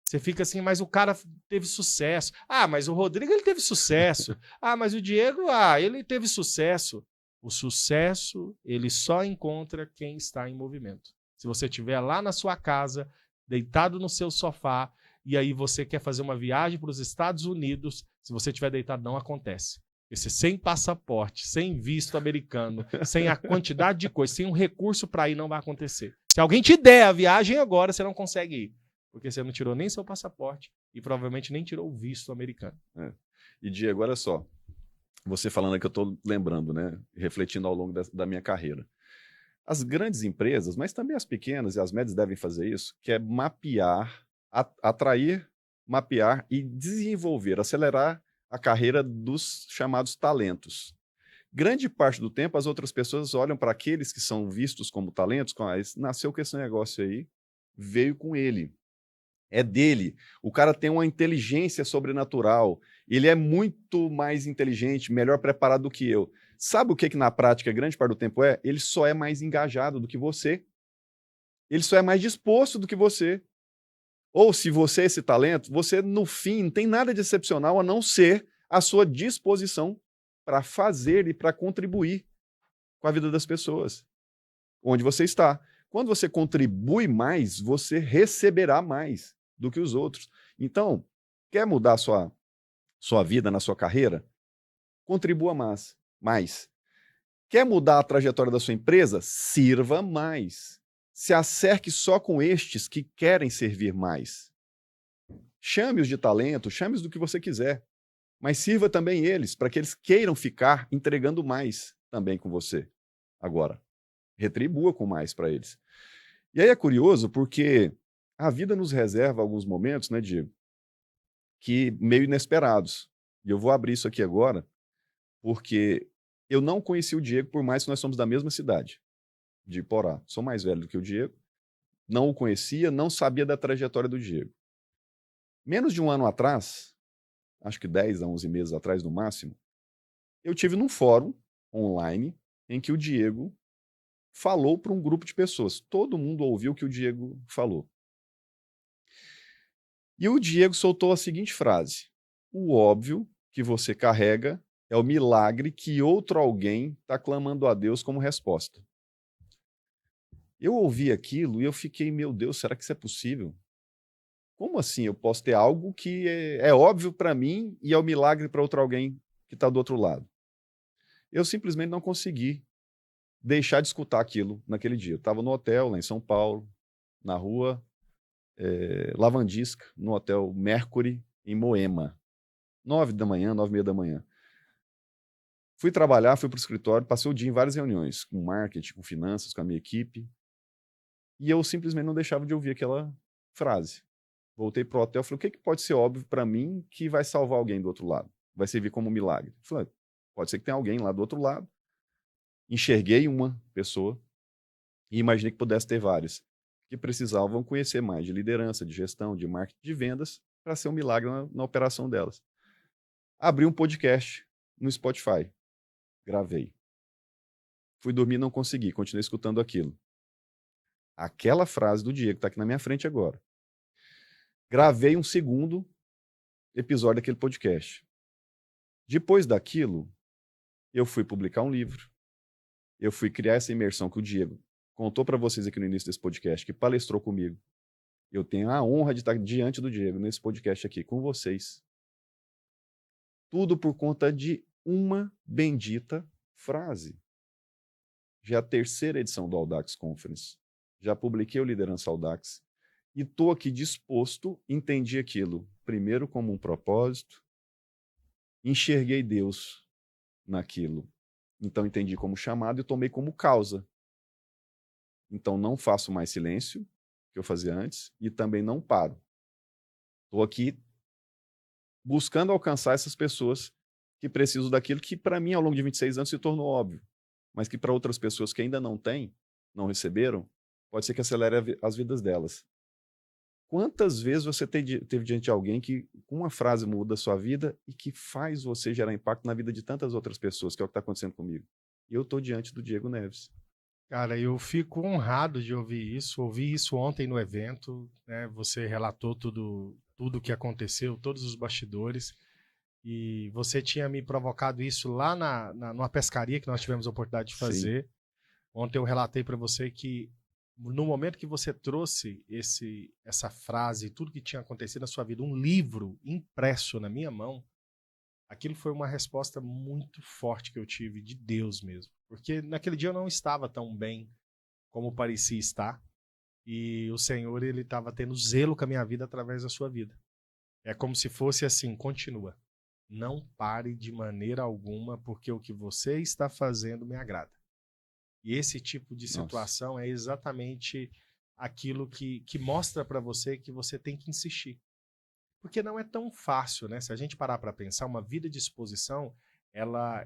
Você fica assim, mas o cara teve sucesso. Mas o Rodrigo, ele teve sucesso. Mas o Diego, ele teve sucesso. O sucesso, ele só encontra quem está em movimento. Se você estiver lá na sua casa, deitado no seu sofá, e aí você quer fazer uma viagem para os Estados Unidos, se você estiver deitado, não acontece. Esse sem passaporte, sem visto americano, sem a quantidade de coisas, sem um recurso para ir, não vai acontecer. Se alguém te der a viagem agora, você não consegue ir. Porque você não tirou nem seu passaporte e provavelmente nem tirou o visto americano. E Diego, olha só, você falando que eu estou lembrando, né, refletindo ao longo da minha carreira. As grandes empresas, mas também as pequenas e as médias devem fazer isso, que é mapear, atrair, mapear e desenvolver, acelerar a carreira dos chamados talentos. Grande parte do tempo, as outras pessoas olham para aqueles que são vistos como talentos, nasceu com esse negócio aí, veio com ele. É dele. O cara tem uma inteligência sobrenatural. Ele é muito mais inteligente, melhor preparado do que eu. Sabe o que na prática, grande parte do tempo é? Ele só é mais engajado do que você. Ele só é mais disposto do que você. Ou se você é esse talento, você, no fim, não tem nada de excepcional a não ser a sua disposição para fazer e para contribuir com a vida das pessoas. Onde você está. Quando você contribui mais, você receberá mais do que os outros. Então, quer mudar sua vida na sua carreira? Contribua mais. Quer mudar a trajetória da sua empresa? Sirva mais. Se acerque só com estes que querem servir mais. Chame-os de talento, chame-os do que você quiser, mas sirva também eles, para que eles queiram ficar entregando mais também com você. Agora, retribua com mais para eles. E aí é curioso porque a vida nos reserva alguns momentos, né, Diego, que meio inesperados. E eu vou abrir isso aqui agora, porque eu não conheci o Diego, por mais que nós somos da mesma cidade, de Iporá. Sou mais velho do que o Diego, não o conhecia, não sabia da trajetória do Diego. Menos de um ano atrás, acho que 10 a 11 meses atrás no máximo, eu tive num fórum online em que o Diego falou para um grupo de pessoas. Todo mundo ouviu o que o Diego falou. E o Diego soltou a seguinte frase: o óbvio que você carrega é o milagre que outro alguém está clamando a Deus como resposta. Eu ouvi aquilo e eu fiquei, meu Deus, será que isso é possível? Como assim eu posso ter algo que é óbvio para mim e é o milagre para outro alguém que está do outro lado? Eu simplesmente não consegui deixar de escutar aquilo naquele dia. Eu estava no hotel lá em São Paulo, na rua Lavandisca, no hotel Mercury, em Moema. 9 da manhã, 9h30 da manhã. Fui trabalhar, fui para o escritório, passei o dia em várias reuniões, com marketing, com finanças, com a minha equipe, e eu simplesmente não deixava de ouvir aquela frase. Voltei para o hotel e falei, o que pode ser óbvio para mim que vai salvar alguém do outro lado? Vai servir como um milagre? Falei, pode ser que tenha alguém lá do outro lado. Enxerguei uma pessoa e imaginei que pudesse ter várias, que precisavam conhecer mais de liderança, de gestão, de marketing, de vendas, para ser um milagre na operação delas. Abri um podcast no Spotify. Gravei. Fui dormir, não consegui, continuei escutando aquilo. Aquela frase do Diego está aqui na minha frente agora. Gravei um segundo episódio daquele podcast. Depois daquilo, eu fui publicar um livro. eu fui criar essa imersão que o Diego contou para vocês aqui no início desse podcast, que palestrou comigo. Eu tenho a honra de estar diante do Diego nesse podcast aqui com vocês. Tudo por conta de uma bendita frase. Já é a 3ª edição do Audax Conference. Já publiquei o Liderança Audax. E estou aqui disposto, entendi aquilo, primeiro como um propósito, enxerguei Deus naquilo. Então entendi como chamado e tomei como causa. Então não faço mais silêncio, que eu fazia antes, e também não paro. Estou aqui buscando alcançar essas pessoas que precisam daquilo que para mim ao longo de 26 anos se tornou óbvio, mas que para outras pessoas que ainda não têm, não receberam, pode ser que acelere as vidas delas. Quantas vezes você teve diante de alguém que com uma frase muda a sua vida e que faz você gerar impacto na vida de tantas outras pessoas, que é o que está acontecendo comigo? E eu estou diante do Diego Neves. Cara, eu fico honrado de ouvi isso ontem no evento, né? Você relatou tudo o que aconteceu, todos os bastidores, e você tinha me provocado isso lá numa pescaria que nós tivemos a oportunidade de fazer. Sim. Ontem eu relatei para você que no momento que você trouxe essa frase, tudo que tinha acontecido na sua vida, um livro impresso na minha mão, aquilo foi uma resposta muito forte que eu tive de Deus mesmo. Porque naquele dia eu não estava tão bem como parecia estar. E o Senhor, ele estava tendo zelo com a minha vida através da sua vida. É como se fosse assim, continua. Não pare de maneira alguma, porque o que você está fazendo me agrada. E esse tipo de situação é exatamente aquilo que mostra para você que você tem que insistir. Porque não é tão fácil, né? Se a gente parar para pensar, uma vida de exposição, ela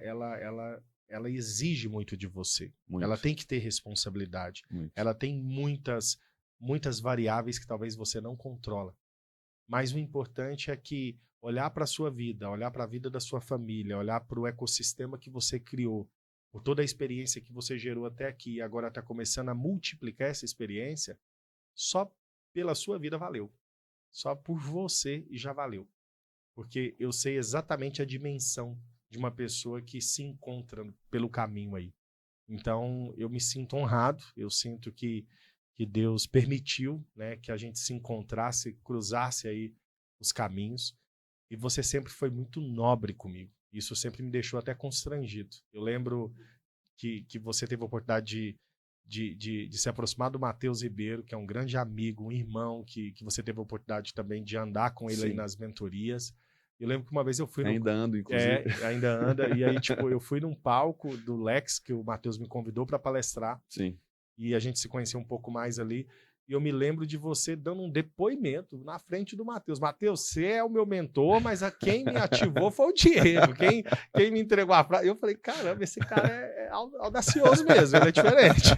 exige muito de você. Muito. Ela tem que ter responsabilidade. Muito. Ela tem muitas variáveis que talvez você não controla. Mas o importante é que olhar para a sua vida, olhar para a vida da sua família, olhar para o ecossistema que você criou, por toda a experiência que você gerou até aqui e agora está começando a multiplicar essa experiência, só pela sua vida valeu. Só por você já valeu. Porque eu sei exatamente a dimensão de uma pessoa que se encontra pelo caminho aí. Então, eu me sinto honrado, eu sinto que Deus permitiu, né, que a gente se encontrasse, cruzasse aí os caminhos. E você sempre foi muito nobre comigo. Isso sempre me deixou até constrangido. Eu lembro que você teve a oportunidade de se aproximar do Matheus Ribeiro, que é um grande amigo, um irmão, que você teve a oportunidade também de andar com ele. Sim. Aí nas mentorias. Eu lembro que uma vez eu fui... Ainda ando, inclusive. Ainda anda. E aí, tipo, eu fui num palco do Lex, que o Matheus me convidou para palestrar. Sim. E a gente se conheceu um pouco mais ali. E eu me lembro de você dando um depoimento na frente do Matheus. Matheus, você é o meu mentor, mas quem me ativou foi o Diego. Quem me entregou a frase. Eu falei, caramba, esse cara é audacioso mesmo, ele é diferente.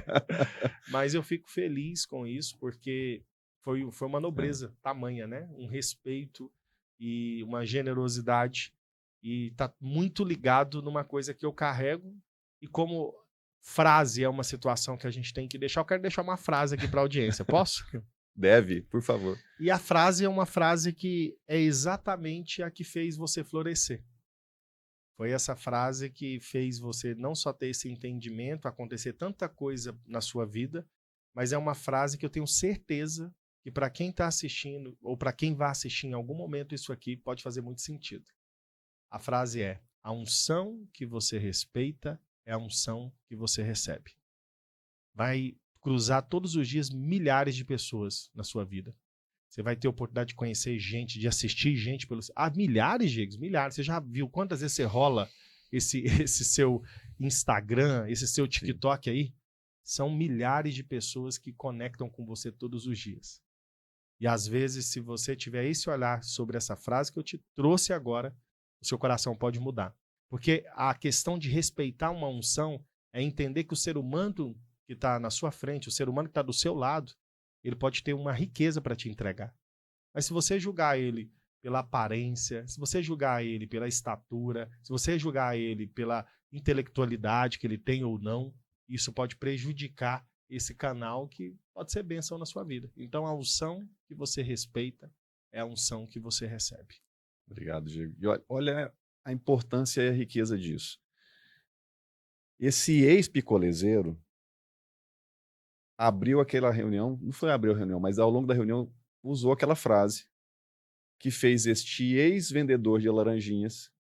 Mas eu fico feliz com isso, porque foi uma nobreza tamanha, né? Um respeito e uma generosidade. E tá muito ligado numa coisa que eu carrego. E como frase é uma situação que a gente tem que deixar, eu quero deixar uma frase aqui para a audiência. Posso? Deve, por favor. E a frase é uma frase que é exatamente a que fez você florescer. Foi essa frase que fez você não só ter esse entendimento, acontecer tanta coisa na sua vida, mas é uma frase que eu tenho certeza que para quem está assistindo, ou para quem vai assistir em algum momento isso aqui, pode fazer muito sentido. A frase é: a unção que você respeita é a unção que você recebe. Vai cruzar todos os dias milhares de pessoas na sua vida. Você vai ter a oportunidade de conhecer gente, de assistir gente pelos... milhares, Diego, milhares. Você já viu quantas vezes você rola esse seu Instagram, esse seu TikTok aí? São milhares de pessoas que conectam com você todos os dias. E às vezes, se você tiver esse olhar sobre essa frase que eu te trouxe agora, o seu coração pode mudar. Porque a questão de respeitar uma unção é entender que o ser humano que está na sua frente, o ser humano que está do seu lado, ele pode ter uma riqueza para te entregar. Mas se você julgar ele pela aparência, se você julgar ele pela estatura, se você julgar ele pela intelectualidade que ele tem ou não, isso pode prejudicar esse canal que pode ser bênção na sua vida. Então a unção que você respeita é a unção que você recebe. Obrigado, Diego. E olha a importância e a riqueza disso. Esse ex-picolezeiro abriu aquela reunião, não foi abrir a reunião, mas ao longo da reunião usou aquela frase que fez este ex-vendedor de laranjinhas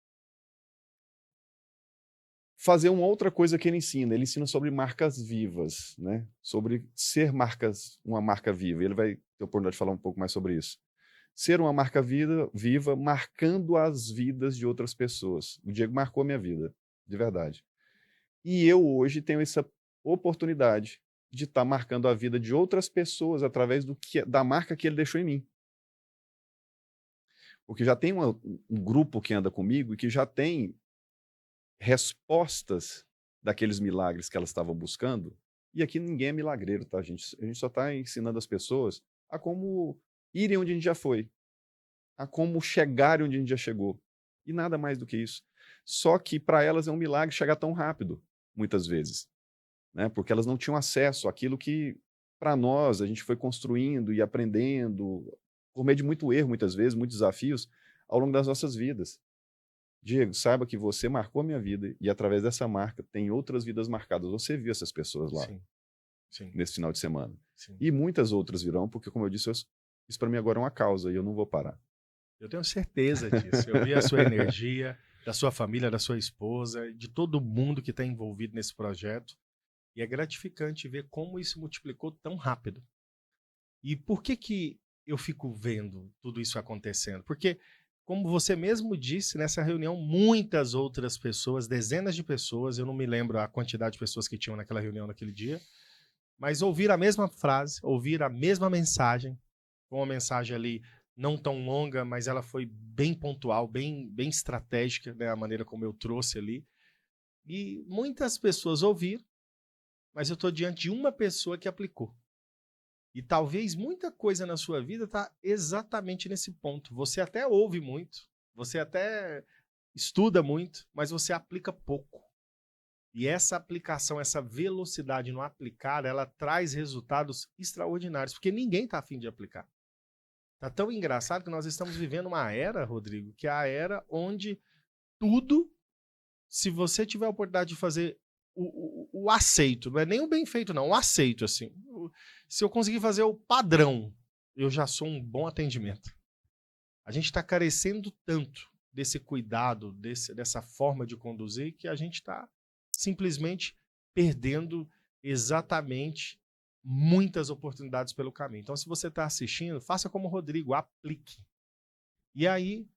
fazer uma outra coisa que ele ensina. Ele ensina sobre marcas vivas, né? Sobre ser uma marca viva. Ele vai ter a oportunidade de falar um pouco mais sobre isso. Ser uma marca viva, marcando as vidas de outras pessoas. O Diego marcou a minha vida, de verdade. E eu hoje tenho essa oportunidade de estar marcando a vida de outras pessoas através da marca que ele deixou em mim. Porque já tem um grupo que anda comigo e que já tem respostas daqueles milagres que elas estavam buscando. E aqui ninguém é milagreiro, tá, gente? A gente só está ensinando as pessoas a como irem onde a gente já foi, a como chegarem onde a gente já chegou. E nada mais do que isso. Só que para elas é um milagre chegar tão rápido, muitas vezes, né? Porque elas não tinham acesso àquilo que, para nós, a gente foi construindo e aprendendo, por meio de muito erro, muitas vezes, muitos desafios, ao longo das nossas vidas. Diego, saiba que você marcou a minha vida e através dessa marca tem outras vidas marcadas. Você viu essas pessoas lá, sim. nesse final de semana. Sim. E muitas outras virão, porque, como eu disse, isso para mim agora é uma causa e eu não vou parar. Eu tenho certeza disso. Eu vi a sua energia, da sua família, da sua esposa, de todo mundo que está envolvido nesse projeto. E é gratificante ver como isso multiplicou tão rápido. E por que eu fico vendo tudo isso acontecendo? Porque, como você mesmo disse, nessa reunião, muitas outras pessoas, dezenas de pessoas, eu não me lembro a quantidade de pessoas que tinham naquela reunião naquele dia, mas ouvir a mesma frase, ouvir a mesma mensagem, uma mensagem ali não tão longa, mas ela foi bem pontual, bem estratégica, né, a maneira como eu trouxe ali. E muitas pessoas ouviram, mas eu estou diante de uma pessoa que aplicou. E talvez muita coisa na sua vida está exatamente nesse ponto. Você até ouve muito, você até estuda muito, mas você aplica pouco. E essa aplicação, essa velocidade no aplicar, ela traz resultados extraordinários, porque ninguém está afim de aplicar. Tá tão engraçado que nós estamos vivendo uma era, Rodrigo, que é a era onde tudo, se você tiver a oportunidade de fazer o aceito, não é nem o bem feito, não, o aceito, assim. Se eu conseguir fazer o padrão, eu já sou um bom atendimento. A gente está carecendo tanto desse cuidado, dessa forma de conduzir, que a gente está simplesmente perdendo exatamente muitas oportunidades pelo caminho. Então, se você está assistindo, faça como o Rodrigo, aplique. E aí,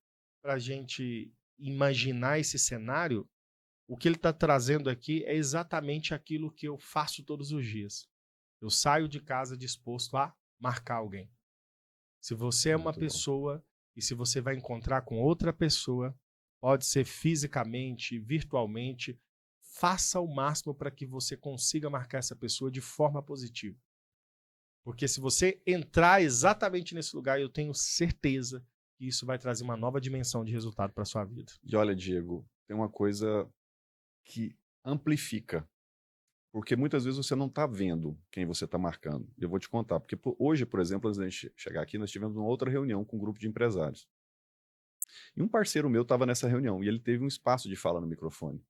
para a gente imaginar esse cenário, o que ele está trazendo aqui é exatamente aquilo que eu faço todos os dias. Eu saio de casa disposto a marcar alguém. Se você é uma pessoa e se você vai encontrar com outra pessoa, pode ser fisicamente, virtualmente, faça o máximo para que você consiga marcar essa pessoa de forma positiva. Porque se você entrar exatamente nesse lugar, eu tenho certeza que isso vai trazer uma nova dimensão de resultado para a sua vida. E olha, Diego, tem uma coisa que amplifica. Porque muitas vezes você não está vendo quem você está marcando. Eu vou te contar. Porque hoje, por exemplo, antes da gente chegar aqui, nós tivemos uma outra reunião com um grupo de empresários. E um parceiro meu estava nessa reunião e ele teve um espaço de fala no microfone.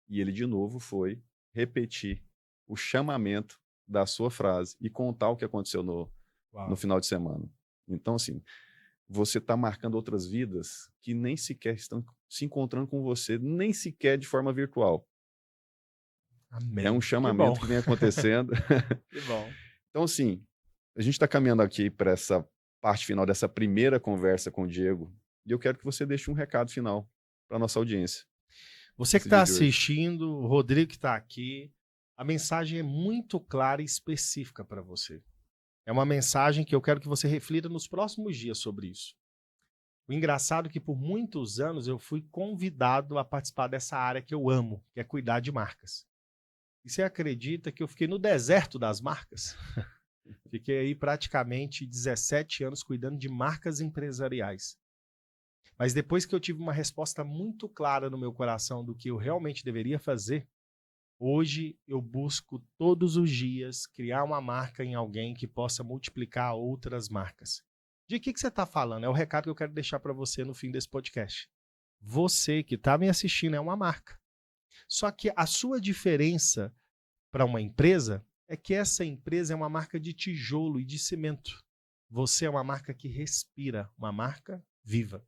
E ele, de novo, foi repetir o chamamento da sua frase e contar o que aconteceu no final de semana. Então, assim, você está marcando outras vidas que nem sequer estão se encontrando com você, nem sequer de forma virtual. Amém. É um chamamento que vem acontecendo. Que bom. Então, assim, a gente está caminhando aqui para essa parte final dessa primeira conversa com o Diego e eu quero que você deixe um recado final para a nossa audiência. Você que está assistindo, o Rodrigo que está aqui, a mensagem é muito clara e específica para você. É uma mensagem que eu quero que você reflita nos próximos dias sobre isso. O engraçado é que por muitos anos eu fui convidado a participar dessa área que eu amo, que é cuidar de marcas. E você acredita que eu fiquei no deserto das marcas? Fiquei aí praticamente 17 anos cuidando de marcas empresariais. Mas depois que eu tive uma resposta muito clara no meu coração do que eu realmente deveria fazer, hoje eu busco todos os dias criar uma marca em alguém que possa multiplicar outras marcas. De que você está falando? É o recado que eu quero deixar para você no fim desse podcast. Você que está me assistindo é uma marca. Só que a sua diferença para uma empresa é que essa empresa é uma marca de tijolo e de cimento. Você é uma marca que respira, uma marca viva.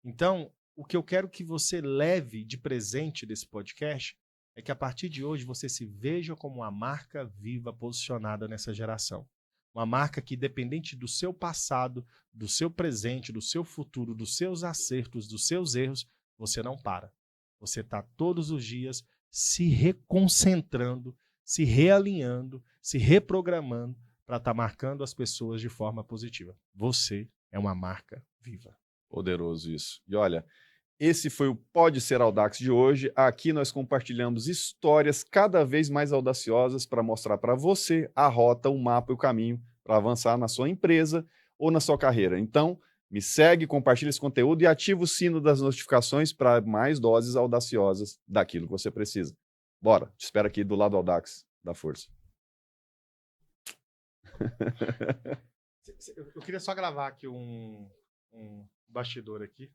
Então, o que eu quero que você leve de presente desse podcast é que a partir de hoje você se veja como uma marca viva posicionada nessa geração. Uma marca que, independente do seu passado, do seu presente, do seu futuro, dos seus acertos, dos seus erros, você não para. Você está todos os dias se reconcentrando, se realinhando, se reprogramando para estar marcando as pessoas de forma positiva. Você é uma marca viva. Poderoso isso. E olha, esse foi o Pode Ser Audax de hoje. Aqui nós compartilhamos histórias cada vez mais audaciosas para mostrar para você a rota, o mapa e o caminho para avançar na sua empresa ou na sua carreira. Então, me segue, compartilha esse conteúdo e ativa o sino das notificações para mais doses audaciosas daquilo que você precisa. Bora, te espero aqui do lado Audax da força. Eu queria só gravar aqui um bastidor aqui.